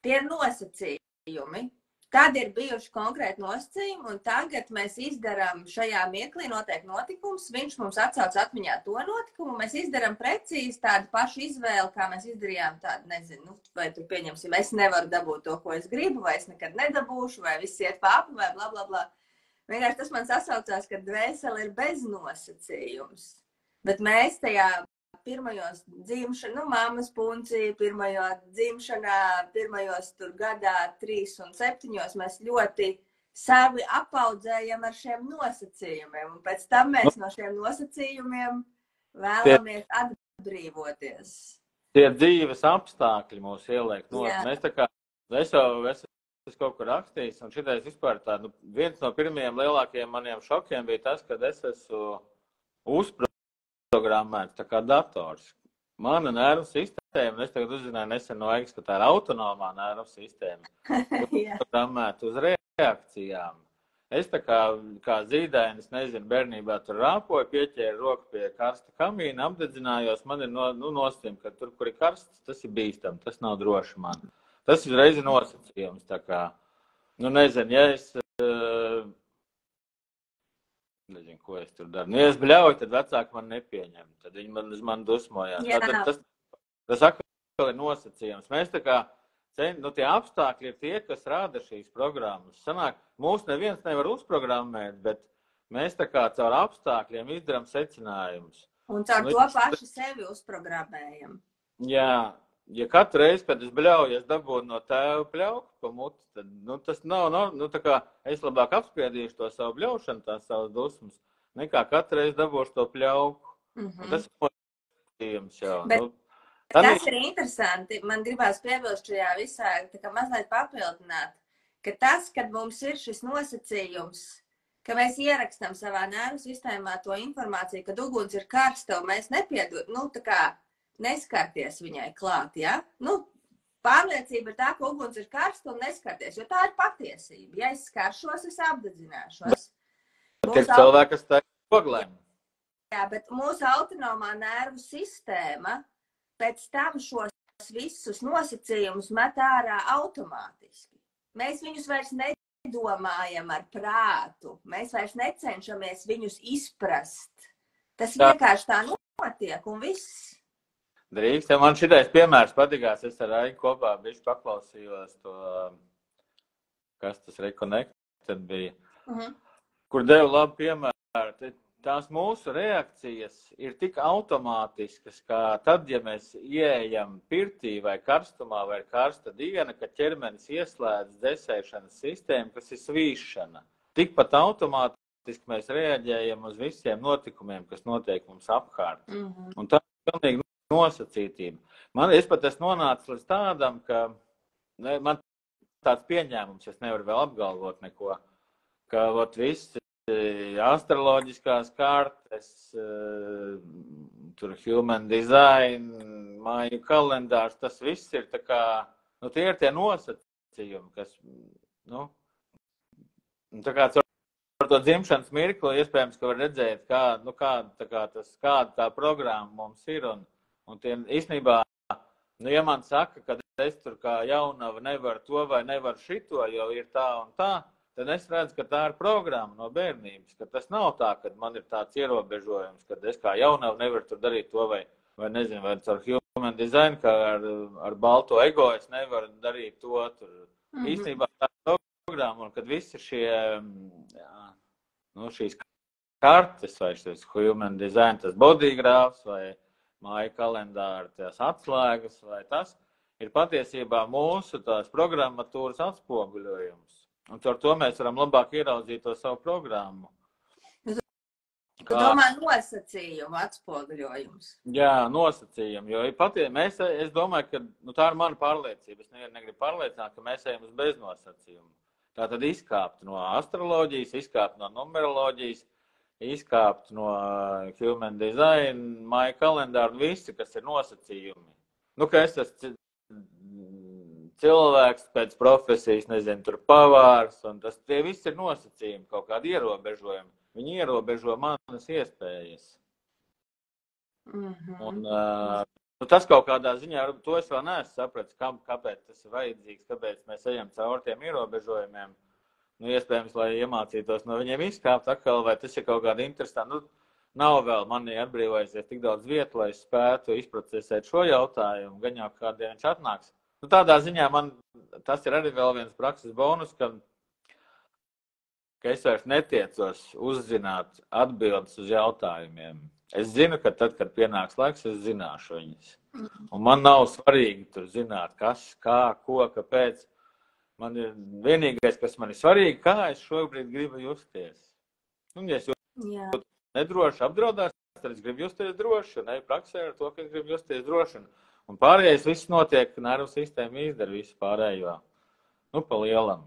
Tie ir nosacījumi. Tad ir bijuši konkrēti nosacījumi, un tagad mēs izdarām šajā mirklī noteikti notikums. Viņš mums atsauc atmiņā to notikumu, mēs izdarām precīzi tādu pašu izvēli, kā mēs izdarījām tādu, nezinu, vai tur pieņemsim, es nevaru dabūt to, ko es gribu, vai es nekad nedabūšu, vai viss iet pāri, vai bla, bla, bla. Vienkārši tas man sasaucās, ka dvēsele ir bez nosacījums. Bet mēs tajā pirmajos dzimšanā, mammas puncī, pirmajā dzimšanā, pirmajos tur gadā 3 un 7, mēs ļoti savi apaudzējam ar šiem nosacījumiem. Un pēc tam mēs no šiem nosacījumiem vēlamies atbrīvoties. Tie dzīves apstākļi mūs ieliek no. Mēs tā kā, es kaut kur rakstījis, un šitais vispār tā, viens no pirmajiem lielākajiem maniem šokiem bija tas, kad es esmu uzprogrammēts tā kā dators. Mana nervu sistēma, es tagad uzzināju nesen no Aigas, ka tā ir autonomā nervu sistēma. Uzprogrammēta uz reakcijām. Es tā kā zīdainis, nezinu, bērnībā tur rāpoju, pieķēru roku pie karsta kamīna, apdedzinājos, man ir nosacījumi, ka tur, kur ir karsts, tas ir bīstam, tas nav droši man. Tas ir reizi nosacījums, tā kā, nezinu, ja es, nezinu, ko es tur daru. Ja es bļauju, tad vecāki man nepieņem, tad viņi man dusmojās. Tas atkal ir nosacījums. Mēs tā kā, tie apstākļi ir tie, kas rāda šīs programmas. Sanāk, mūs neviens nevar uzprogrammēt, bet mēs tā kā caur apstākļiem izdarām secinājumus. Un caur to paši sevi uzprogrammējam. Jā. Ja katru reizi, kad es bļauju, es dabūtu no tēva bļauku pa muti, tad, tas nav, tā kā es labāk apspriedīšu to savu bļaušanu, tās savas dusmas, nekā katru reizi dabūšu to bļauku. Tas ir motījums jau. Tas ir interesanti. Man gribās piebilst šajā visā, tā kā mazliet papildināt, ka tas, kad mums ir šis nosacījums, ka mēs ierakstam savā nervu sistēmā to informāciju, kad uguns ir karsta un mēs nepiedod, tā kā neskarties viņai klāt, ja? Pārliecība ir tā, ka uguns ir karsta un neskarties, jo tā ir patiesība. Ja es skaršos, es apdedzināšos. Bet ir cilvēki, kas tā ir oglēm. Jā, bet mūsu autonomā nervu sistēma pēc tam šos visus nosacījumus met ārā automātiski. Mēs viņus vairs nedomājam ar prātu. Mēs vairs necenšamies viņus izprast. Tas vienkārši tā notiek un viss. Drīkst, ja man šitais piemērs patīkās, es ar Aigu kopā bišķi paklausījos to, kas tas Reconnected bija, kur devu labu piemēru. Tās mūsu reakcijas ir tik automātiskas, kā tad, ja mēs ieejam pirtī vai karstumā vai karsta diena, kad ķermenis ieslēdz desēšanas sistēmu, kas ir svīšana. Tikpat automātiski mēs reaģējam uz visiem notikumiem, kas notiek mums apkārt. Un tā ir pilnīgi nosacītība. Es pat esmu nonācis līdz tādam, ka man tāds pieņēmums, es nevaru vēl apgalvot neko, ka visi astroloģiskās kartes, tur human design, māju kalendārs, tas viss ir tā kā, tie ir tie nosacījumi, kas, tā kā ar to dzimšanas mirkli iespējams, ka var redzēt, kāda tā programma mums ir, un tie īstenībā, ja man saka, ka es tur kā jaunava nevaru to vai nevaru šito, jo ir tā un tā, tad es redzu, ka tā ir programma no bērnības, ka tas nav tā, ka man ir tāds ierobežojums, ka es kā jaunavu nevaru tur darīt to vai nezinu, vai ar human design, kā ar balto ego es nevaru darīt to tur. Īstenībā tā ir programma, un kad visi šīs kartes vai šis human design, tas bodygrāfs vai māja kalendāra, tās atslēgas vai tas, ir patiesībā mūsu tās programmatūras atspoguļojums. Un ar to mēs varam labāk ieraudzīt to savu programmu. Tu domā nosacījumu atspoguļojums? Jā, nosacījumu. Jo es domāju, ka tā ir mana pārliecība. Es negribu pārliecināt, ka mēs ejam uz beznosacījumu. Tātad izkāpt no astroloģijas, izkāpt no numeroloģijas, izkāpt no human design, māja kalendāra, visi, kas ir nosacījumi. Ka es esmu cilvēks pēc profesijas, nezinu, tur pavārs, un tie visi ir nosacījumi, kaut kādi ierobežojumi. Viņi ierobežo manas iespējas. Un tas kaut kādā ziņā, to es vēl neesmu sapratis, kāpēc tas ir vajadzīgs, kāpēc mēs ejam caur tiem ierobežojumiem. Iespējams, lai iemācītos no viņiem izkāpt atkal, vai tas ir kaut kāda interesanta. Nav vēl manī atbrīvojusies tik daudz vietu, lai es spētu izprocesēt šo jautājumu, gan jau kādien viņš atnāks. Tādā ziņā man tas ir arī vēl viens prakses bonus, ka es vairs netiecos uzzināt atbildes uz jautājumiem. Es zinu, ka tad, kad pienāks laiks, es zināšu viņas. Un man nav svarīgi tur zināt, kas, kā, ko, kāpēc. Man ir vienīgais, kas man ir svarīgi, kā es šobrīd gribu justies. Ja es jūtu nedroši apdraudās, tad es gribu justies droši, un eju praksē ar to, ka es gribu justies droši. Un pārējais viss notiek, nervu sistēma izdara visu pārējo. Pa lielam.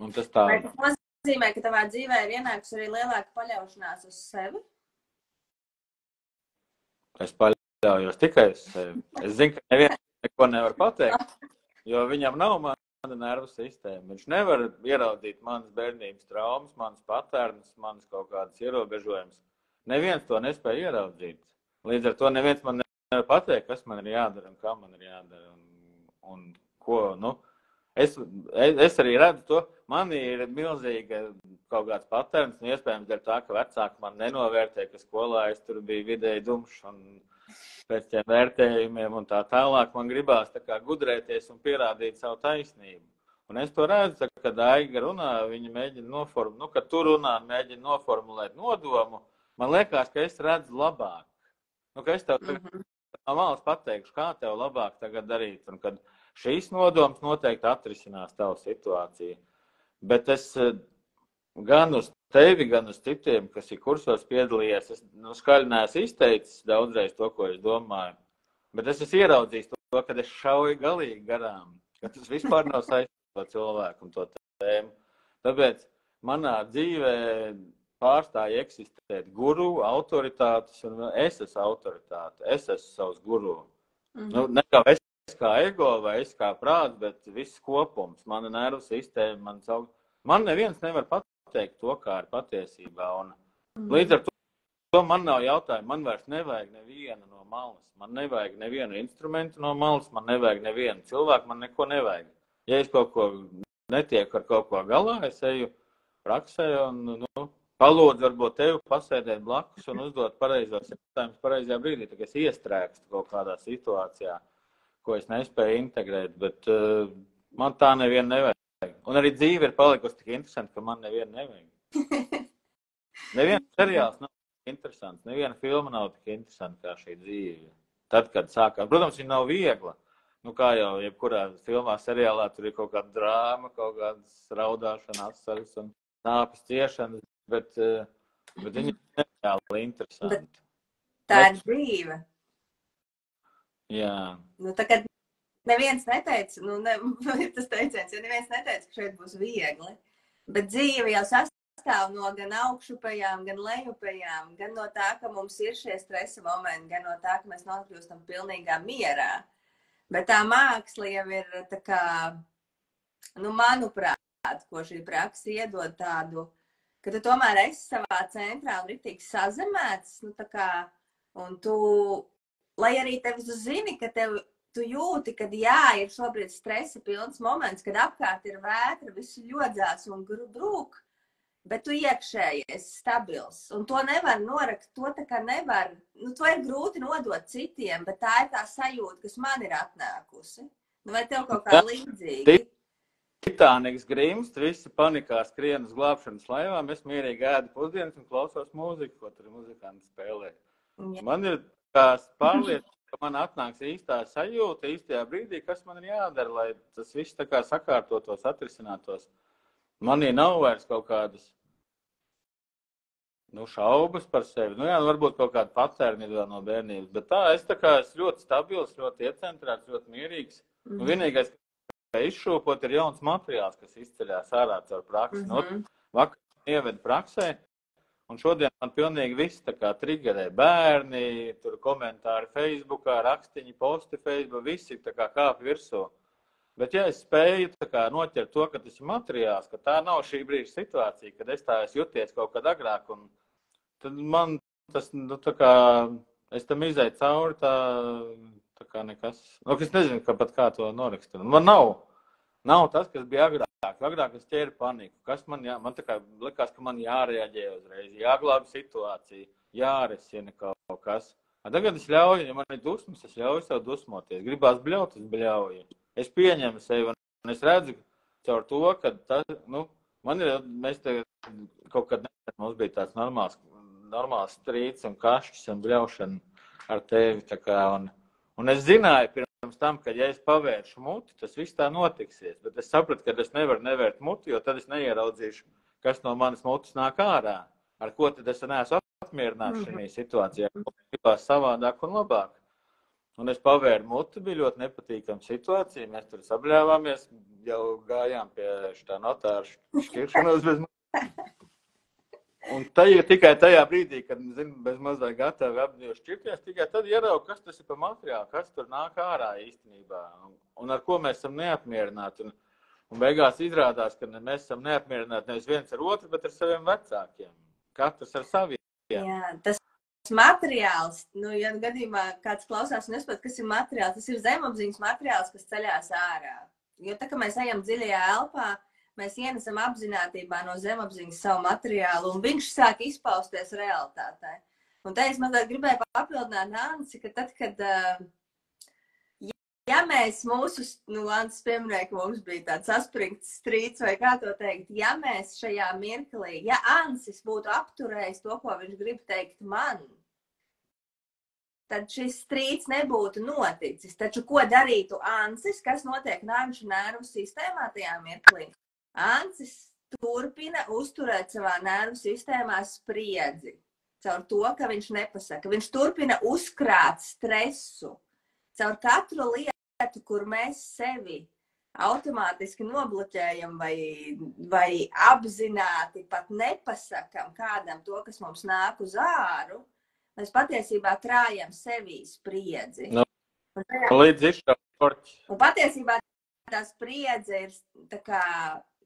Un tas tā. Vai tas nozīmē, ka tavā dzīvē ir ienākusi arī lielāka paļaušanās uz sevi? Es paļaujos tikai uz sevi. Es zinu, ka neviens neko nevar pateikt, jo viņam nav mana nervu sistēma. Viņš nevar ieraudzīt manas bērnības traumas, manas patērnas, manas kaut kādas ierobežojumus. Neviens to nespēja ieraudzīt. Līdz ar to neviens man nevar pateikt, kas man ir jādara un kā man ir jādara un ko, Es arī redzu to, man ir milzīga kaut kāds patērns, un iespējams dēļ tā, ka vecāki man nenovērtē, ka skolā es tur biju vidēji dumšs un pēc tiem vērtējumiem un tā tālāk man gribās tā kā gudrēties un pierādīt savu taisnību. Un es to redzu, kad Aiga runā, viņa mēģina noformulēt, kad tu runā un mēģina noformulēt nodomu, man liekas, ka es redzu labāk. Ka es tev no malas pateikšu, kā tev labāk tagad darīt, un kad šīs nodoms noteikti atrisinās tavu situāciju. Bet es gan uz tevi, gan uz citiem, kas ir kursos piedalījies, es skaļi neesmu izteicis daudzreiz to, ko es domāju. Bet es esmu ieraudzījis to, kad es šauju galīgi garām, ka tas vispār nav saistīts ar cilvēku un to tēmu. Tāpēc manā dzīvē pārstāja eksistēt guru, autoritātes, un es esmu autoritāte, es esmu savs guru. Ne kā es kā ego vai es kā prāts, bet viss kopums, mana nervu sistēma, man neviens nevar pateikt to, kā ir patiesībā. Un līdz ar to man nav jautājumu, man vairs nevajag nevienu no malas, man nevajag nevienu instrumentu no malas, man nevajag nevienu cilvēku, man neko nevajag. Ja es kaut ko netieku ar kaut ko galā, es eju praksē un, palūdzu varbūt tevi pasēdēt blakus un uzdot pareizos jautājumus pareizajā brīdī, tā kā es iestrēgstu kaut kādā situācijā, ko es nespēju integrēt, bet man tā nevienu nevajag. Un arī dzīve ir palikusi tik interesanti, ka man nevienu nevajag. Neviens seriāls nav tik interesants, neviena filma nav tik interesanta kā šī dzīve. Tad, kad sākām, protams, viņa nav viegla. Kā jau jebkurā filmā, seriālā, tur ir kaut kāda drāma, kaut kādas raudāšana, asaras un nāpes ciešanas, bet viņa ir nereāli interesanti. Tā ir dzīve. Jā. Tā kā neviens neteica, tas teiciens, ja neviens neteica, ka šeit būs viegli, bet dzīve jau sastāv no gan augšupējām, gan lejupējām, gan no tā, ka mums ir šie stresa momenti, gan no tā, ka mēs nokļūstam pilnīgā mierā. Bet tā māksla jau ir tā kā, manuprāt, ko šī praksa iedod tādu, ka tu tomēr esi savā centrā un ritīgi sazemēts, un tu, lai arī tevi zini, ka tu jūti, ka ir šobrīd stresa pilns moments, kad apkārt ir vētra, visu ļodzās un brūk, bet tu iekšēji esi stabils, un to nevar norakt, to tā kā nevar, to ir grūti nodot citiem, bet tā ir tā sajūta, kas man ir atnākusi. Vai tev kaut kā līdzīgi? Titāniks grimst, visi panikā skrien uz glābšanas laivām, es mierīgi ēdu pusdienas un klausos mūziku, ko tur muzikanti spēlē. Jā. Man ir pārliecība, ka man atnāks īstā sajūta, īstajā brīdī, kas man ir jādara, lai tas viss tā kā sakārtotos, atrisinātos. Manī nav vairs kaut kādas šaubas par sevi. Varbūt kaut kāda patērni ir vēl no bērnības, bet es esmu ļoti stabils, ļoti iecentrēts, ļoti mierīgs. Vienīgais, ka izšūpot, ir jauns materiāls, kas izceļās ārā caur praksi. Vakar ieved praksē, un šodien man pilnīgi viss tā kā triggerē. Bērni, tur komentāri Facebookā, rakstiņi, posti Facebook, visi tā kā kāp virsū. Bet ja es spēju noķert to, ka tas ir materiāls, ka tā nav šī brīža situācija, kad es tā esmu juties kaut kad agrāk, un tad man tas, es tam izēju cauri, tā kā nekas. Es nezinu, kā to norakstīt. Man nav tas, kas bija agrāk. Agrāk es ķēru paniku. Man likās, ka man jārēģē uzreiz, jāglābi situācija, jārisina kaut kas. Tagad es ļauju, ja man ir dusmas, es ļauju sev dusmoties. Gribās bļaut, es bļauju. Es pieņemu sevi, un es redzu caur to, ka mēs te kaut kad nezinu, mums bija tāds normāls strīds un kašķis un bļaušana ar tevi. Un es zināju pirms tam, ka ja es pavēršu muti, tas viss tā notiksies. Bet es sapratu, ka es nevaru nevērt muti, jo tad es neieraudzīšu, kas no manas mutes nāk ārā. Ar ko tad es neesmu apmierināts šajā situācijā, ko gribās savādāk un labāk. Un es pavēru muti, bija ļoti nepatīkama situācija. Mēs tur sabļāvāmies, jau gājām pie šitā notāra šķiršanos bez muti. Un tikai tajā brīdī, kad, bez mazliet gatavi abi šķirties, tikai tad ieraugu, kas tas ir pa materiālu, kas tur nāk ārā īstenībā. Un ar ko mēs esam neapmierināti. Un beigās izrādās, ka mēs esam neapmierināti nevis viens ar otru, bet ar saviem vecākiem. Katrs ar saviem. Jā, tas materiāls, ja gadījumā kāds klausās un nespēt, kas ir materiāls, tas ir zemapziņas materiāls, kas ceļās ārā. Jo tā, ka mēs ejam dziļajā elpā, mēs ienesam apzinātībā no zemapziņas savu materiālu, un viņš sāk izpausties realitātē. Un te es mazliet gribēju papildināt Anci, ka tad, kad, ja mēs Ancis pieminēja, ka mums bija tāds saspringts strīds, vai kā to teikt, ja mēs šajā mirklī, ja Ancis būtu apturējis to, ko viņš grib teikt man, tad šis strīds nebūtu noticis. Taču ko darītu Ancis, kas notiek nervu sistēmā tajā mirklī? Ancis turpina uzturēt savā nervu sistēmā spriedzi caur to, ka viņš nepasaka. Viņš turpina uzkrāt stresu caur katru lietu, kur mēs sevi automātiski nobloķējam vai apzināti pat nepasakam kādam to, kas mums nāk uz āru, mēs patiesībā krājam sevī spriedzi. Un patiesībā tā spriedze ir tā kā,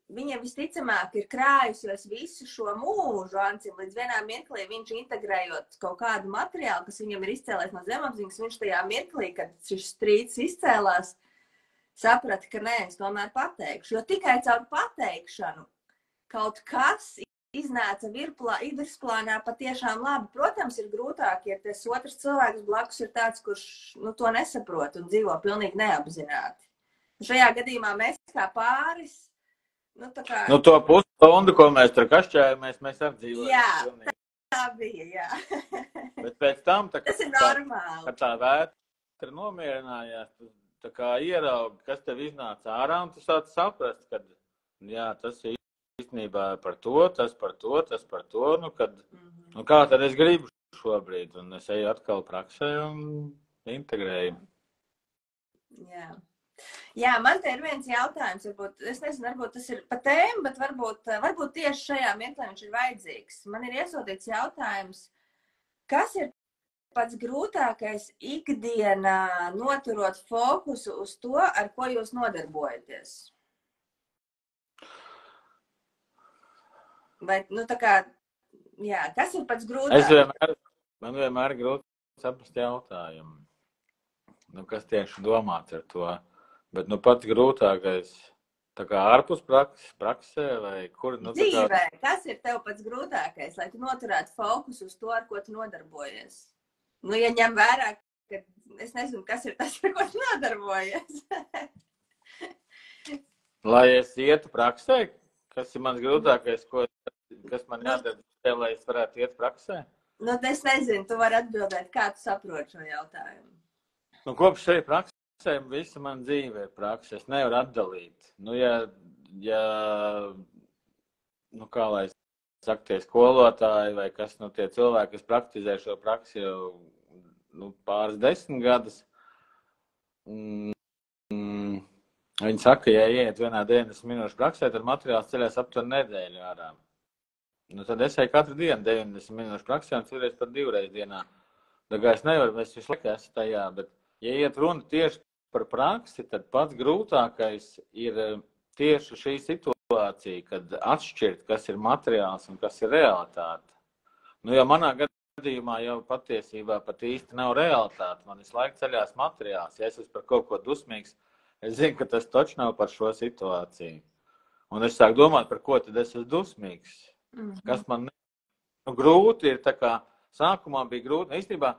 viņa visticamāk ir krājusies visu šo mūžu, Ancim, līdz vienā mirklī viņš integrējot kaut kādu materiālu, kas viņam ir izcēlējis no zemapziņas, viņš tajā mirklī, kad šis strīds izcēlās, saprati, ka nē, es tomēr pateikšu. Jo tikai caur pateikšanu kaut kas iznāca vidusplānā patiešām labi. Protams, ir grūtāk, ja tas otrs cilvēks blakus ir tāds, kurš to nesaprot un dzīvo pilnīgi neapzināti. Šajā gadījumā mēs kā pāris, to pusstundu, ko mēs tur kašķējamies, mēs arī dzīvojam. Jā, tā bija, jā. Bet pēc tam, tas ir normāli. Kad tā vētra nomierinājās, tā kā ieraugi, kas tev iznāca ārā, un tu sāc saprast, ka, jā, tas ir īstenībā par to, tas par to, tas par to, kā tad es gribu šobrīd, un es eju atkal praksē un integrēju. Jā, man te ir viens jautājums, es nezinu, varbūt tas ir pa tēmu, bet varbūt tieši šajā mirklī viņš ir vajadzīgs. Man ir iesūtīts jautājums, kas ir pats grūtākais ikdienā noturot fokusu uz to, ar ko jūs nodarbojaties? Vai, kas ir pats grūtākais? Man vienmēr ir grūti saprast jautājumu. Kas tieši domāts ar to? Bet pats grūtākais, tā kā ārpus praksē vai kur? Dzīvē, kas ir tev pats grūtākais, lai tu noturētu fokusu uz to, ar ko tu nodarbojies? Ja ņem vērā, ka es nezinu, kas ir tas, ar ko tu nodarbojies. Lai es ietu praksē? Kas ir mans grūtākais, kas man jādara, lai es varētu iet praksē? Es nezinu, tu vari atbildēt, kā tu saproti šo jautājumu. Kopš šeit praksē visa man dzīve ir praksa. Es nevaru atdalīt. Kā lai saka, tie skolotāji vai kas tie cilvēki, kas praktizē šo praksi jau pāris 10 gadus, viņi saka, ja ieiet vienā 90 minūšu praksē, tad materiāls ceļās aptuveni nedēļu ārā. Tad es eju katru dienu 90 minūšu praksē un citreiz pat 2 reizes dienā. Tā kā es nevaru, es visu laiku esmu tajā, bet ja iet runa tieši par praksi, tad pats grūtākais ir tieši šī situācija, kad atšķirt, kas ir materiāls un kas ir realitāte. Ja manā gadījumā jau patiesībā pat īsti nav realitāte, man visu laiku ceļās materiāls. Ja es esmu par kaut ko dusmīgs, es zinu, ka tas taču nav par šo situāciju. Un es sāku domāt, par ko tad es esmu dusmīgs. Kas man grūti ir, tā kā sākumā bija grūti. Īstenībā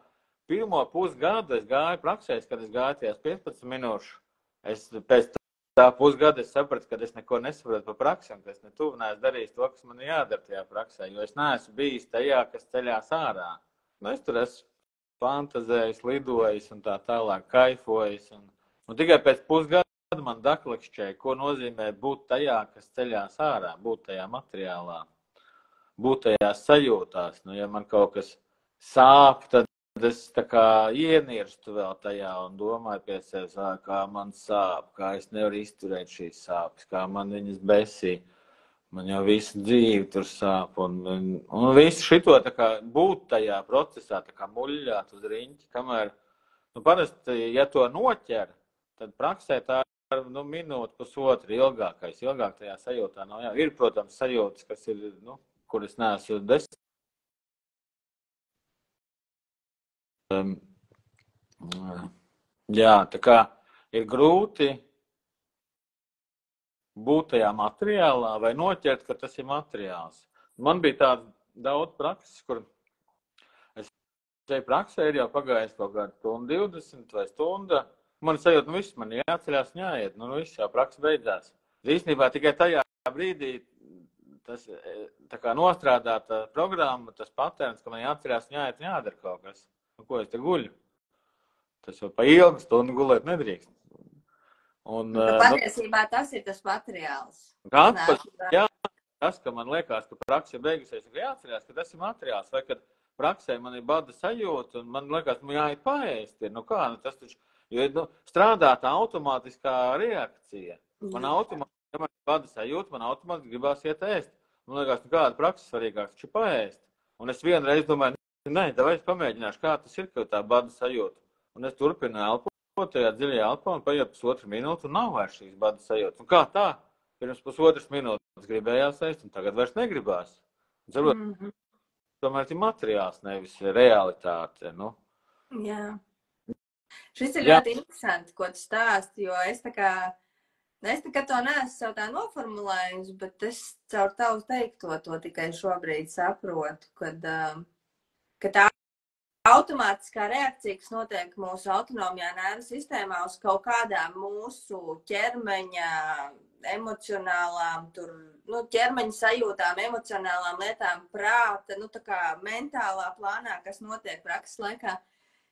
pirmo pusgadu es gāju praksēs, kad es gāju tajās 15 minūšu. Pēc tā pusgada es sapratu, ka es neko nesaprotu par praksi un ka es netuvu neesmu darījis to, kas man jādara tajā praksē, jo es neesmu bijis tajā, kas ceļās ārā. Es tur esmu fantazējis, lidojis un tā tālāk kaifojis. Un tikai pēc pusgada man daklikšķēja, ko nozīmē būt tajā, kas ceļās ārā, būt tajā materiālā, būt tajās sajūtās. Ja man kaut kas sāp, tad es tā kā ienirstu vēl tajā un domāju pie sevis, kā man sāp, kā es nevaru izturēt šīs sāpes, kā man viņas besī. Man jau visu dzīvi tur sāp. Un visu šito tā kā būt tajā procesā, tā kā muļļāt uz riņķi, kamēr, parasti, ja to noķer, tad praksē tā ir minūte, pusotru ilgākais. Ilgāk tajā sajūtā nav jā. Ir, protams, sajūtas, kas ir, kur es neesmu 10. Jā, tā kā ir grūti būt tajā materiālā vai noķert, ka tas ir materiāls. Man bija tāda daudz prakses, kur es šeit praksē ir jau pagājis kaut kādu stundu 20 vai stunda. Man sajūt, viss man jāceļās un jāiet, viss jau praksa beidzās. Īstenībā tikai tajā brīdī tas tā kā nostrādāta programma, tas patērns, ka man jāceļās un jāiet un jādara kaut kas. Ko es te guļu? Tas jau pa ilgu stundu gulēt nedrīkst. Patiesībā tas ir tas materiāls. Jā, tas, ka man liekas, ka praksa ir beigusies, ka jāatcerās, ka tas ir materiāls, vai kad praksē man ir bada sajūta, un man liekas, man jāiet paēst. Tas taču, jo strādā tā automātiskā reakcija. Man automātiski, ja man ir bada sajūta, man automātiski gribās iet ēst. Man liekas, kāda praksa svarīgāks, taču paēst. Un es vienreiz domāju, nē, vai es pamēģināšu, kā tas ir, ka tā bada sajūta. Un es turpinu elpot, tajā dziļajā elpā, un paiet pusotru minūtu, un nav vairs šīs bada sajūtas. Un kā tā? Pirms pusotras minūtes gribējās ēst, un tagad vairs negribās. Tomēr ir materiāls, nevis realitāte. Jā. Šis ir Jā. ļoti interesanti, ko tu stāsti, jo es tā kā to neesmu sev tā noformulējusi, bet es caur tavu teikto to tikai šobrīd saprotu, ka tā automātiskā reakcija, kas notiek mūsu autonomijā nervu sistēmā uz kaut kādām mūsu ķermeņa emocionālām, ķermeņa sajūtām, emocionālām lietām, prāta, tā kā mentālā plānā, kas notiek prakses laikā,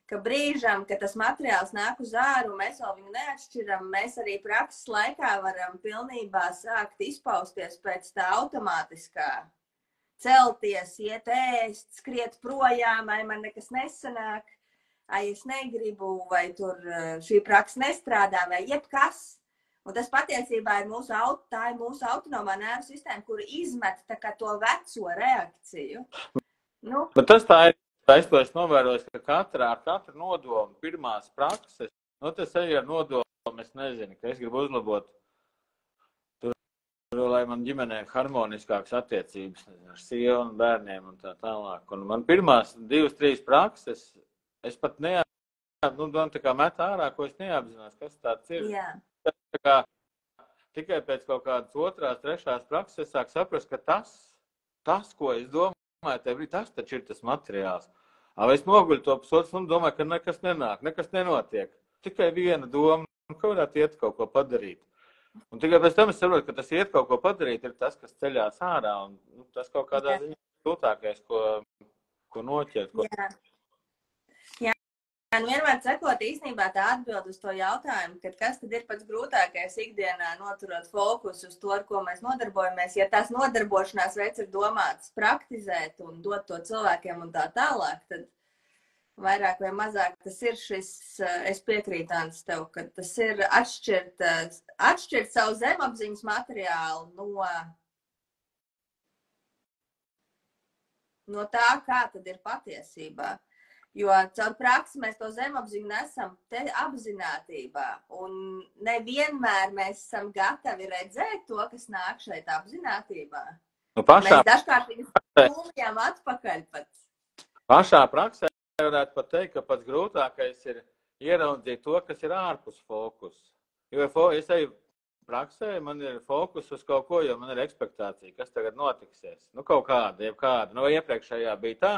ka brīžam, kad tas materiāls nāk uz āru, mēs vēl viņu neatšķiram, mēs arī prakses laikā varam pilnībā sākt izpausties pēc tā automātiskā. Celties, iet ēst, skriet projām, vai man nekas nesanāk, vai es negribu, vai tur šī praksa nestrādā, vai jebkas. Un tas patiesībā ir mūsu autonomā nervu sistēma, kura izmet tā kā to veco reakciju. Bet tas tā ir. Es to esmu novērojis, ka ar katru nodomu pirmās prakses, tas arī ar nodomu, es nezinu, ka es gribu uzlabot tur, lai man ģimenē harmoniskākas attiecības ar sievu un bērniem un tā tālāk. Un man pirmās 2-3 prakses, es pat tā kā met ārā, ko es neapzinos, kas tāds ir. Jā. Tā kā tikai pēc kaut kādas 2., 3. prakses es sāku saprast, ka tas, ko es domāju, tas taču ir tas materiāls. Es noguļu to pusotru stundu, domāju, ka nekas nenāk, nekas nenotiek. Tikai viena doma, ka varētu iet kaut ko padarīt. Un tikai pēc tam es saprotu, ka tas iet kaut ko padarīt ir tas, kas ceļās ārā. Un tas kaut kādā ziņā ir grūtākais, ko noķert. Jā, vienmēr sakot, īstenībā tā atbild uz to jautājumu, ka kas tad ir pats grūtākais ikdienā noturot fokusu uz to, ar ko mēs nodarbojamies. Ja tās nodarbošanās veids ir domāts praktizēt un dot to cilvēkiem un tā tālāk, tad vairāk vai mazāk tas ir šis, es piekrītu Ants tev, ka tas ir atšķirt savu zemapziņas materiālu no tā, kā tad ir patiesībā. Jo caur praksi mēs to zemapziņu nesam apzinātībā, un nevienmēr mēs esam gatavi redzēt to, kas nāk šeit apzinātībā. Mēs dažkārt viņus stūmjam atpakaļ pat. Pašā praksē varētu pat teikt, ka pats grūtākais ir ieraudzīt to, kas ir ārpus fokusa. Jo es eju praksē, man ir fokus uz kaut ko, jo man ir ekspektācija, kas tagad notiksies. Kaut kāda, jebkāda. Iepriekšējā bija tā.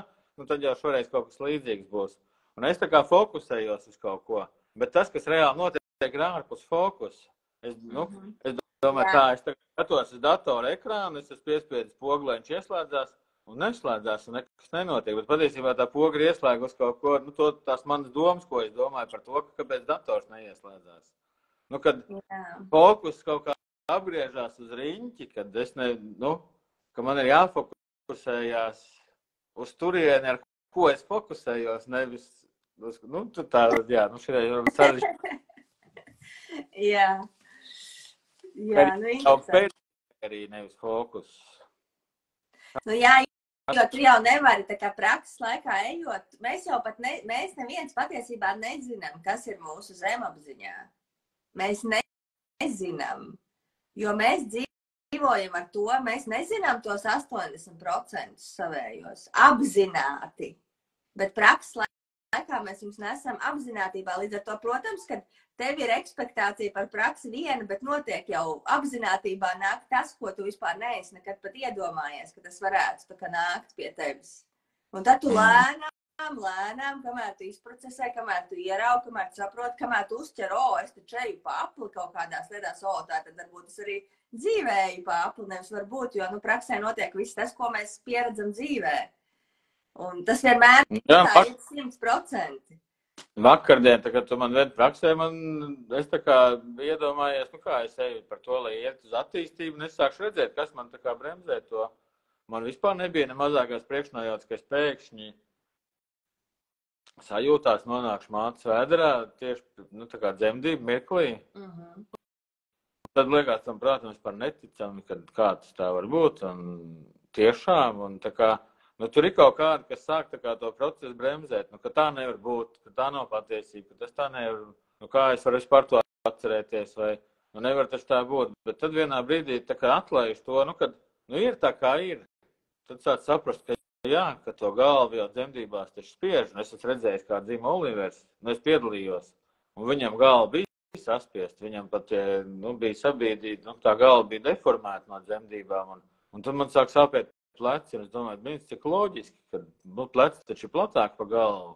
Tad jau šoreiz kaut kas līdzīgs būs. Un es tā kā fokusējos uz kaut ko. Bet tas, kas reāli notiek, ir ārpus fokusa. Es domāju, es tagad skatos uz datora ekrānu, es esmu piespiedis pogu, lai viņš ieslēdzās un neslēdzās, un nekas nenotiek. Bet patiesībā tā poga ir ieslēgus kaut ko, tās manas domas, ko es domāju par to, kāpēc dators neieslēdzās. Kad fokus kaut kā apgriežās uz riņķi, kad ka man ir jāfokusējās uz turieni, ar ko es fokusējos, nevis šī ir sarežģīta. Jā, interesanti. Arī nevis fokus. Jā, jo tu jau nevari tā kā prakses laikā ejot. Mēs neviens patiesībā nezinām, kas ir mūsu zemapziņā. Mēs nezinām, jo mēs dzīvojam ar to, mēs nezinām tos 80% savējos apzināti, bet prakses laikā mēs viņus nesam apzinātībā. Līdz ar to, protams, ka tev ir ekspektācija par praksi viena, bet notiek jau apzinātībā nāk tas, ko tu vispār neesi nekad pat iedomājies, ka tas varētu tā kā nākt pie tevis. Un tad tu lēnām, kamēr tu izprocesē, kamēr tu ieraugi, kamēr tu saproti, kamēr tu uzķer, es taču eju pa apli kaut kādās lietās, tā tad varbūt es arī dzīvēju pa apli, nevis varbūt, jo praksē notiek viss tas, ko mēs pieredzam dzīvē. Un tas vienmēr tā ir 100%. Vakardien, kad tu man vedi praksē, es tā kā iedomājies, kā es eju par to, lai iet uz attīstību, un es sākšu redzēt, kas man tā kā bremzē to. Man vispār nebija ne mazākās priekšnojauts, ka es pēkšņi sajūtās nonākšu mātes vēderā tieši tā kā dzemdību mirklī. Tad liekas tam, protams, par neticami, kad kā tas tā var būt, un tiešām, un tā kā, tur ir kaut kāda, kas sāk tā kā to procesu bremzēt, ka tā nevar būt, ka tā nav patiesība, ka tas tā nevar, kā es varu vispār to atcerēties, vai nevar taču tā būt, bet tad vienā brīdī tā kā atlaiž to, kad ir tā kā ir, tad sāc saprast, ka ka to galvu jau dzemdībās taču spiež, un es esmu redzējis, kā dzima Olivers, es piedalījos. Un viņam galva bija saspiest, viņam pat bija sabiedrīta, tā galva bija deformēta no dzemdībām. Un tad man sāk sāpēt pleci, un es domāju, cik loģiski, ka pleci taču ir platāk pa galvu.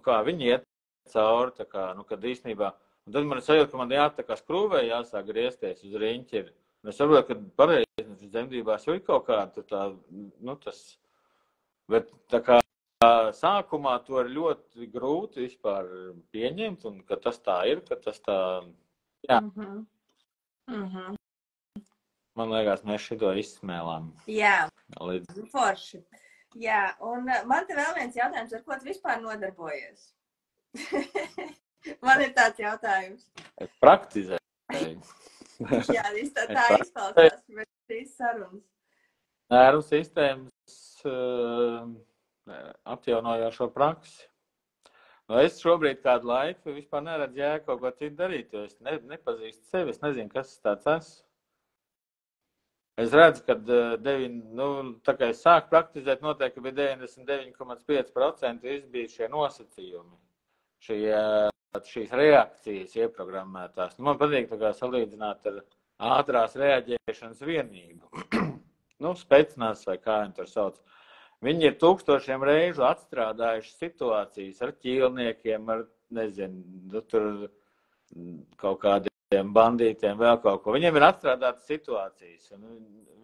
Kā viņi iet cauri, kad īstenībā. Un tad man ir sajūta, ka man tā kā skrūvē jāsāk griezties uz riņķi. Un es saprotu, ka pareizi dzemdībās jau ir kaut kāda tas. Bet tā kā sākumā to ir ļoti grūti vispār pieņemt, un ka tas tā ir, ka tas tā, jā. Man liekas, mēs šito izsmēlām. Jā, forši. Jā, un man te vēl viens jautājums, ar ko tu vispār nodarbojies? Man ir tāds jautājums. Es praktizēju. Jā, tā izklausās, bet šīs sarunas. Nervu sistēmas atjaunojošo praksi. Es šobrīd kādu laiku vispār neredzu jēgu kaut ko citu darīt, jo es nepazīstu sevi, es nezinu, kas es tāds esmu. Es redzu, ka tā kā es sāku praktizēt, noteikti bija 99,5% visi bija šie nosacījumi, šīs reakcijas ieprogrammētās. Man patīk tā kā salīdzināt ar ātrās reaģēšanas vienību. Spēcinās vai kā viņi tur sauc. Viņi ir tūkstošiem reižu atstrādājuši situācijas ar ķīlniekiem, ar, nezinu, tur kaut kādiem bandītiem, vēl kaut ko. Viņiem ir atstrādātas situācijas, un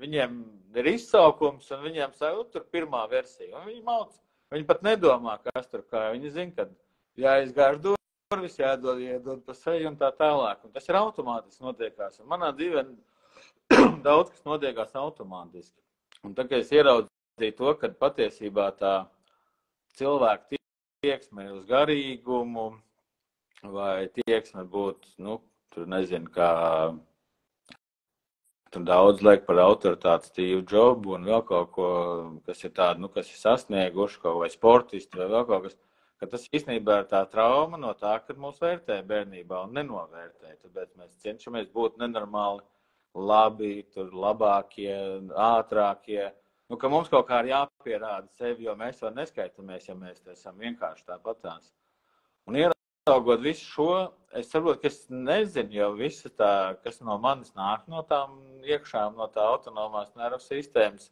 viņiem ir izsaukums, un viņiem tur pirmā versija. Un viņi mauc, viņi pat nedomā, kas tur kā. Viņi zina, ka jāizgāž durvis, jādod pa seju un tā tālāk. Un tas ir automātiski notiekās. Un manā dzīvē daudz kas notiekās automātiski. Un tā kā es ieraudzīju to, ka patiesībā tā cilvēka tieksme uz garīgumu vai tieksme būt, tur nezinu, kā tur daudz liek par autoritāti Steve Jobs un vēl kaut ko, kas ir tāda, kas ir sasnieguši kaut vai sportisti vai vēl kaut kas, ka tas īstenībā ir tā trauma no tā, kad mūs vērtē bērnībā un nenovērtē. Tāpēc mēs cenšamies būt nenormāli labi, tur labākie, ātrākie. Ka mums kaut kā ir jāpierāda sevi, jo mēs jau neskaitamies, ja mēs esam vienkārši tāpatās. Un ieraugot visu šo, es saprotu, ka es nezinu, jo visu tā, kas no manis nāk no tām iekšām, no tā autonomās nervu sistēmas,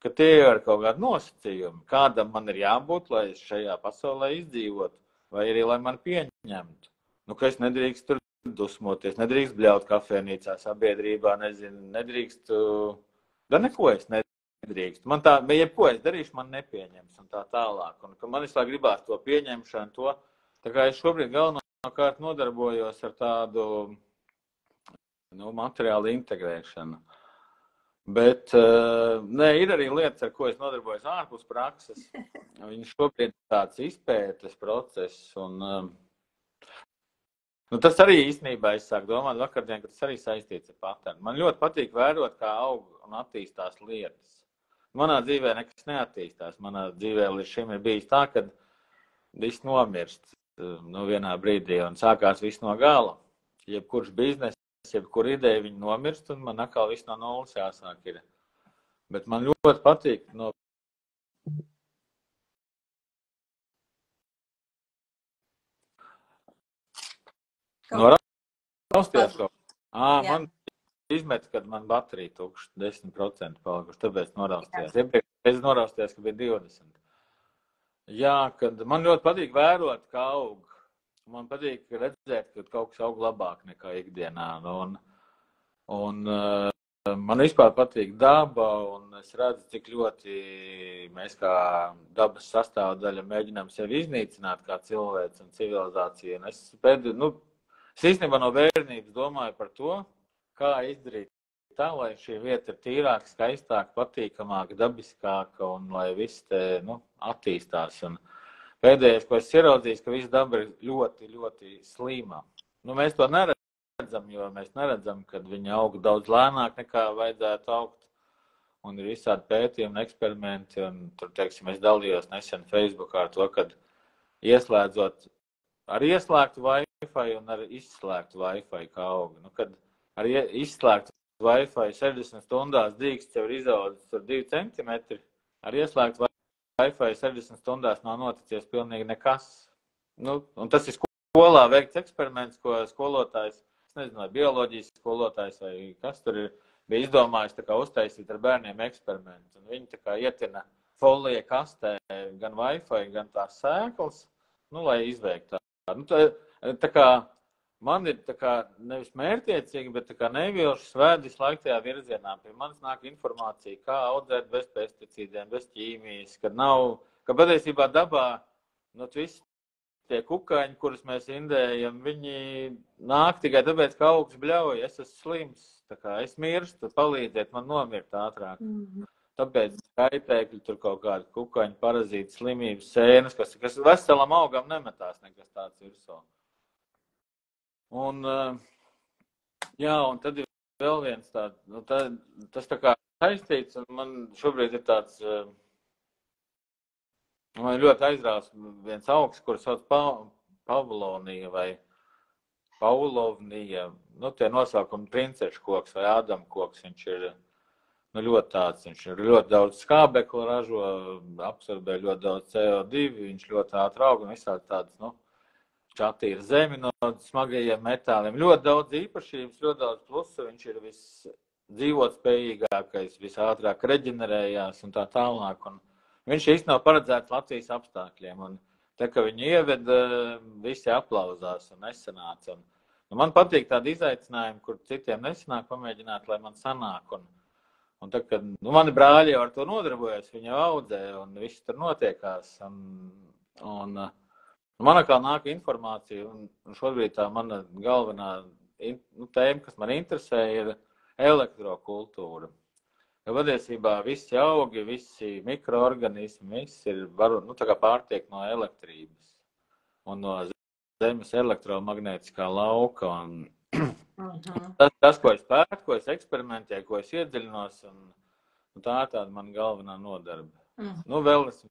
ka tie ir kaut kādi nosacījumi, kādam man ir jābūt, lai es šajā pasaulē izdzīvotu, vai arī, lai man pieņemtu. Ka es nedrīkst tur dusmoties, nedrīkst bļaut kafēnīcā sabiedrībā, nedrīkst, neko es nedrīkst. Man tā, jebko es darīšu, man nepieņems un tā tālāk. Un ka man vislāk gribās to pieņemšanu, tā kā es šobrīd galvenokārt nodarbojos ar tādu materiālu integrēšanu. Bet ir arī lietas, ar ko es nodarbojos ārpus prakses. Viņi šobrīd tāds izpētes process. Un, tas arī īstenībā es sāku domāt vakardien, ka tas arī saistīts ar paternu. Man ļoti patīk vērot, kā aug un attīstās lietas. Manā dzīvē nekas neattīstās. Manā dzīvē līdz šim ir bijis tā, ka viss nomirst vienā brīdī un sākās viss no gala. Jebkurš biznes, jebkur ideja, viņi nomirst un man atkal viss no nulles jāsāk ir. Bet man ļoti patīk rausties kaut kā. Man izmet, kad man baterija tukša 10% palikuši, tāpēc noraustījās. Iepriekš es noraustījās, ka bija 20%. Jā, kad man ļoti patīk vērot, kā aug. Man patīk redzēt, ka kaut kas aug labāk nekā ikdienā. Un man vispār patīk daba, un es redzu, cik ļoti mēs kā dabas sastāvdaļa mēģinām sevi iznīcināt kā cilvēks un civilizācija. Un es īstenībā no bērnības domāju par to, kā izdarīt tā, lai šī vieta ir tīrāka, skaistāka, patīkamāka, dabiskāka un lai viss te attīstās. Un pēdējais, ko es ieraudzīju, ka visa daba ir ļoti, ļoti slīmā. Mēs to neredzam, jo mēs neredzam, kad viņi aug daudz lēnāk nekā vajadzētu augt. Un ir visādi pētījumi un eksperimenti. Un tur, teiksim, es dalījos nesen Facebookā ar to, kad ieslēdzot ar ieslēgtu Wi-Fi un ar izslēgtu Wi-Fi kā aug. Kad ar izslēgtu Wi-Fi 60 stundās dīksts jau ir izaudzis ar 2 centimetri. Ar ieslēgtu Wi-Fi 60 stundās nav noticies pilnīgi nekas. Un tas ir skolā veikts eksperiments, ko skolotājs, es nezinu, vai bioloģijas skolotājs vai kas tur ir, bija izdomājis tā kā uztaisīt ar bērniem eksperimentu. Un viņi tā kā ietina folija kastē gan Wi-Fi, gan tās sēklas, nu, lai izveiktu tā. Nu, tā kā man ir tā kā nevis mērķiecīgi, bet tā kā nevilšas vēdis laik tajā virzienā. Pie manis nāk informācija, kā audzēt bez pesticīdiem, bez ķīmijas, ka patiesībā dabā, nu, viss tie kukaiņi, kurus mēs indējam, viņi nāk tikai tāpēc, ka augs bļauj, es esmu slims, tā kā es mirstu, palīdziet man nomirt ātrāk. Tāpēc kaitēkļi, tur kaut kādi kukaiņi, parazīti, slimības, sēnes, kas veselam augam nemetās nekas tāds virsū. Un, jā, un tad ir vēl viens tāds, nu, tas tā kā saistīts, un man šobrīd ir tāds, man ļoti aizrās viens augs, kur sauc Pavlovnija vai Paulovnija, nu, tie nosaukumi princešu koks vai Ādama koks, viņš ir, nu, ļoti tāds, viņš ir ļoti daudz skābekla ražo, absorbē ļoti daudz CO2, viņš ļoti ātri aug un visādi tāds, nu, attīra zemi no smagajiem metāliem. Ļoti daudz īpašības, ļoti daudz plusu, viņš ir visdzīvotspējīgākais, visātrāk reģenerējās un tā tālāk. Un viņš īsti nav paredzēts Latvijas apstākļiem. Un te, ka viņi ieved, visi aplauzās un nesanāca. Un man patīk tādi izaicinājumi, kur citiem nesanāk pamēģināt, lai man sanāk. Un tā, kad, nu, mani brāļi jau ar to nodarbojas, viņi jau audzē un viss tur notiekās. Man atkal nāk informācija, un šobrīd tā mana galvenā tēma, kas man interesē, ir elektrokultūra. Jo patiesībā visi augi, visi mikroorganismi, viss ir nu, tā kā pārtiek no elektrības un no zemes elektromagnētiskā lauka. Tas, ko es pētu, ko es eksperimentēju, ko es iedziļinos, un tā ir tāda man galvenā nodarbe. Nu, vēl es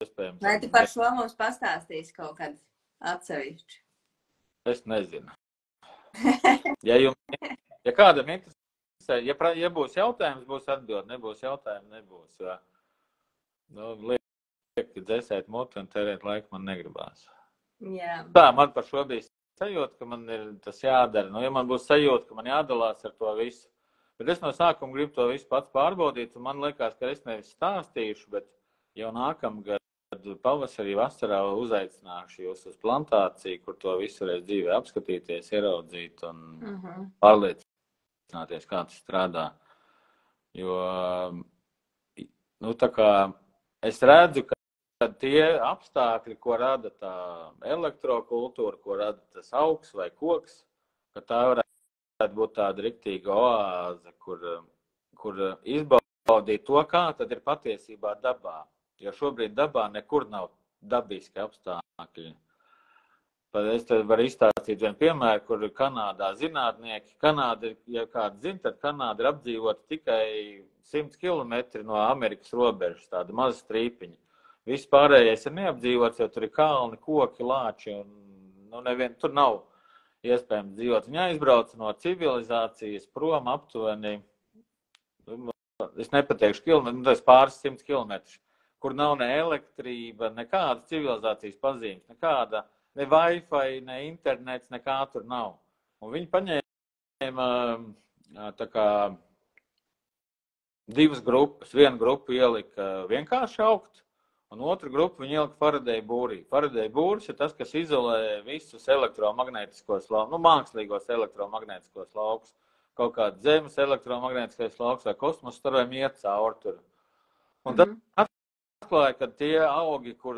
iespējams. Vai tu par šo mums pastāstīsi kaut kad atsevišķi? Es nezinu. Ja kādam interesē, ja būs jautājums, būs atbildi, nebūs jautājumu, nebūs. Jā. Nu, lieki dzēsēt muti un tērēt laiku man negribās. Jā. Tā, man par šo bija sajūta, ka man ir tas jādara. Nu, ja man būs sajūta, ka man jādalās ar to visu. Bet es no sākuma gribu to visu pats pārbaudīt, un man liekas, ka es nevis stāstīšu, bet jau nākamgad pavasarī, vasarā uzaicināšu jūs uz plantāciju, kur to visu varēs dzīvē apskatīties, ieraudzīt un pārliecināties, kā tas strādā. Jo, nu, tā kā es redzu, ka tie apstākļi, ko rada tā elektrokultūra, ko rada tas augs vai koks, ka tā varētu būt tāda riktīga oāze, kur izbaudīt to, kā tad ir patiesībā dabā. Jo šobrīd dabā nekur nav dabiski apstākļi. Es te varu izstāstīt vienu piemēru, kur Kanādā zinātnieki, ja kāds zina, tad Kanāda ir apdzīvota tikai 100 km no Amerikas robežas, tāda maza strīpiņa. Viss pārējais ir neapdzīvots, jo tur ir kalni, koki, lāči, un nu, tur nav iespējams dzīvot. Viņa aizbrauca no civilizācijas prom aptuveni, es nepateikšu kilometru, tas pāris 100 kilometrus, kur nav ne elektrība, nekādas civilizācijas pazīmes, nekāda, ne Wi-Fi, ne internets, nekā tur nav. Un viņi paņēma tā kā divas grupas. Vienu grupu ielika vienkārši augt, un otru grupu viņi ielika Faradeja būrī. Faradeja būris ir tas, kas izolē visus elektromagnētiskos laukus, nu, mākslīgos elektromagnētiskos laukus, kaut kāds zemes elektromagnētiskais lauks vai kosmos, tur vajag iet cauri tur. Un tad atklāja, ka tie augi, kur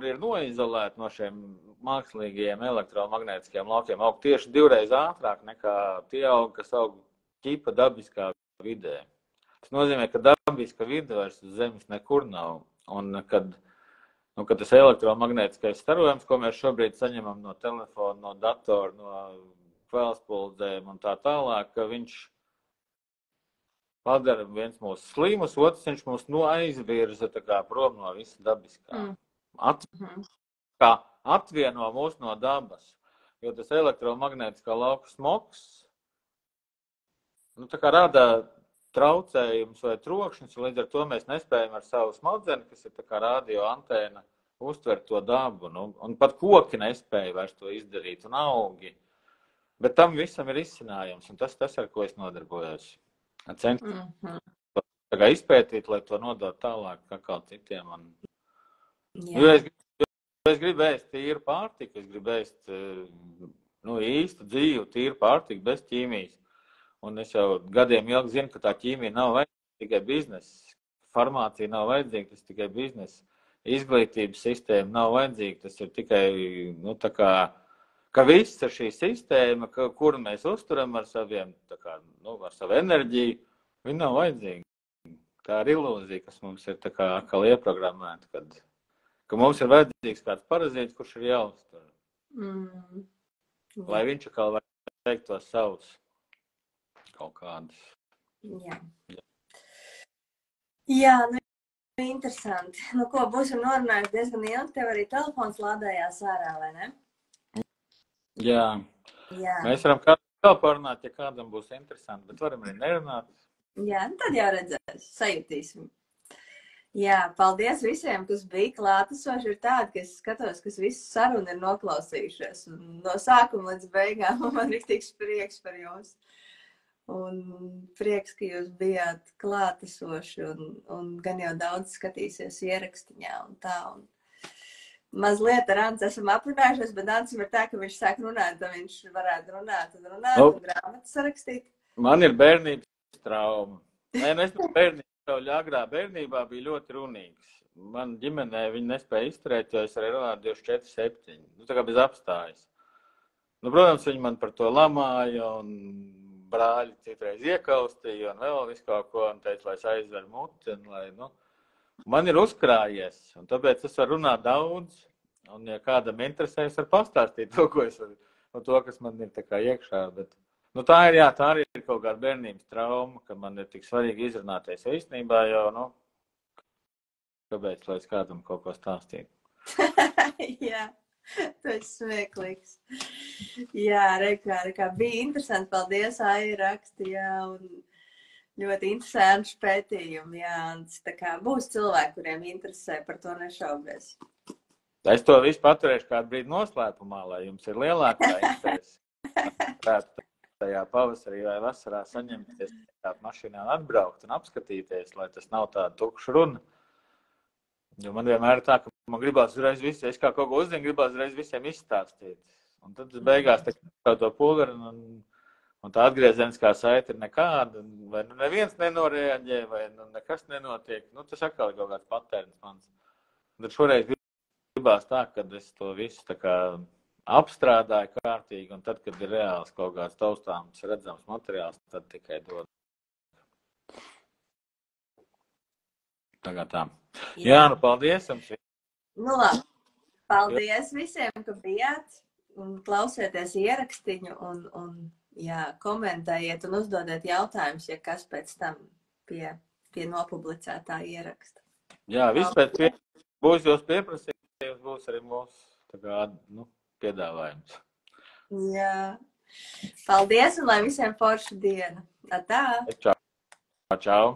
ir noizolēti no šiem mākslīgajiem elektromagnētiskajiem laukiem, aug tieši 2 reizes ātrāk nekā tie augi, kas aug ķipa dabiskā vidē. Tas nozīmē, ka dabiska vide vairs uz zemes nekur nav. Un kad tas elektromagnētiskais starojums, ko mēs šobrīd saņemam no telefona, no datora, no kvēlspuldzēm un tā tālāk, ka viņš padara viens mūsu slimus, otrs viņš mūs aizvirza tā kā prom no visa dabiskā. Atvieno mūs no dabas, jo tas elektromagnētiskā lauka smogs, nu, tā kā rada traucējums vai trokšņus, un līdz ar to mēs nespējam ar savu smadzenes, kas ir tā kā radio antēna, uztvert to dabu, un pat koki nespēja vairs to izdarīt, un augi. Bet tam visam ir izcinājums, un tas, ar ko es nodarbojos. Tā kā izpētīt, lai to nodot tālāk kā citiem. Es gribu ēst tīru pārtiku, es gribu ēst īstu dzīvu, tīru pārtiku, bez ķīmijas. Un es jau gadiem ilgi zinu, ka tā ķīmija nav vajadzīga, tikai biznesa. Farmācija nav vajadzīga, tas tikai biznesa. Izglītības sistēma nav vajadzīga, tas ir tikai, ka viss ir šī sistēma, kuru mēs uzturam ar saviem, ar savu enerģiju, viņa nav vajadzīga. Tā ir ilūzija, kas mums ir atkal ieprogrammēta, ka mums ir vajadzīgs kāds parazīts, kurš ir jāuztur. Lai viņš atkal var teikt to savus kaut kādus. Jā, interesanti. Ko, būsim norunājuši diezgan ilgi, tev arī telefons lādējās ārā, vai ne? Jā. Mēs varam kādu parunāt, ja kādam būs interesanti, bet varam arī nerunāt. Jā, tad jau redzēs, sajutīsim. Jā, paldies visiem, kas bija klātesoši. Ir tādi, ka es skatos, kas visu sarunu ir noklausījušies. Un no sākuma līdz beigām man ir tiks prieks par jums. Un prieks, ka jūs bijāt klātesoši un gan jau daudz skatīsies ierakstiņā un tā. Un mazliet ar Ants esam aprunājušies, bet Ants ir tā, ka viņš sāk runāt, tad viņš varētu runāt un grāmatu sarakstīt. Man ir bērnības trauma. Es bērnības agrā bērnībā biju ļoti runīgs. Man ģimenē viņi nespēja izturēt, jo es arī runāju 24/7. Tā kā bez apstājas. Protams, viņi man par to lamāja un brāļi citreiz iekaustīja un vēl visu kaut ko un teica, lai es aizveru muti. Man ir uzkrājies, un tāpēc es varu runāt daudz. Un, ja kādam interesē, es varu pastāstīt to, kas man ir iekšā. Bet, tā ir kaut kāda bērnības trauma, ka man ir tik svarīgi izrunāties īstenībā, jo, kāpēc, lai es kādam kaut ko stāstītu? Jā, tas ir smieklīgs. Jā, rekā, bija interesanti, paldies, Aija raksta, jā, un ļoti interesanti pētījumi, jā, un būs cilvēki, kuriem interesē, par to nešaubies. Es to visu paturēšu kādu brīdi noslēpumā, lai jums ir lielākā interese. Tajā pavasarī vai vasarā saņemties tādu mašīnā un atbraukt un apskatīties, lai tas nav tāda tukša runa. Jo man vienmēr ir tā, ka man gribās uzreiz visiem, es kā kaut ko uzzinu, gribās uzreiz visiem izstāstīt. Un tad beigās tā to pulveri un tā atgriezeniskā saite ir nekāda, vai neviens nenoreaģē, vai nekas nenotiek. Tas atkal ir kaut kāds patērns mans. Un tad šoreiz gribās tā, kad es to visu apstrādāju kārtīgi, un tad, kad ir reāls kaut kāds taustāms, redzams materiāls, tad tikai dod. Tagad tā. Jā, paldies jums. Labi. Paldies visiem, ka bijāt un klausieties ierakstiņu un komentējiet un uzdodiet jautājumus, ja kas pēc tam pie nopublicētā ieraksta. Jā, viss pēc būs jūs pieprasījums, būs arī mūsu piedāvājums. Jā. Paldies un lai visiem forša diena. Atā. Čau.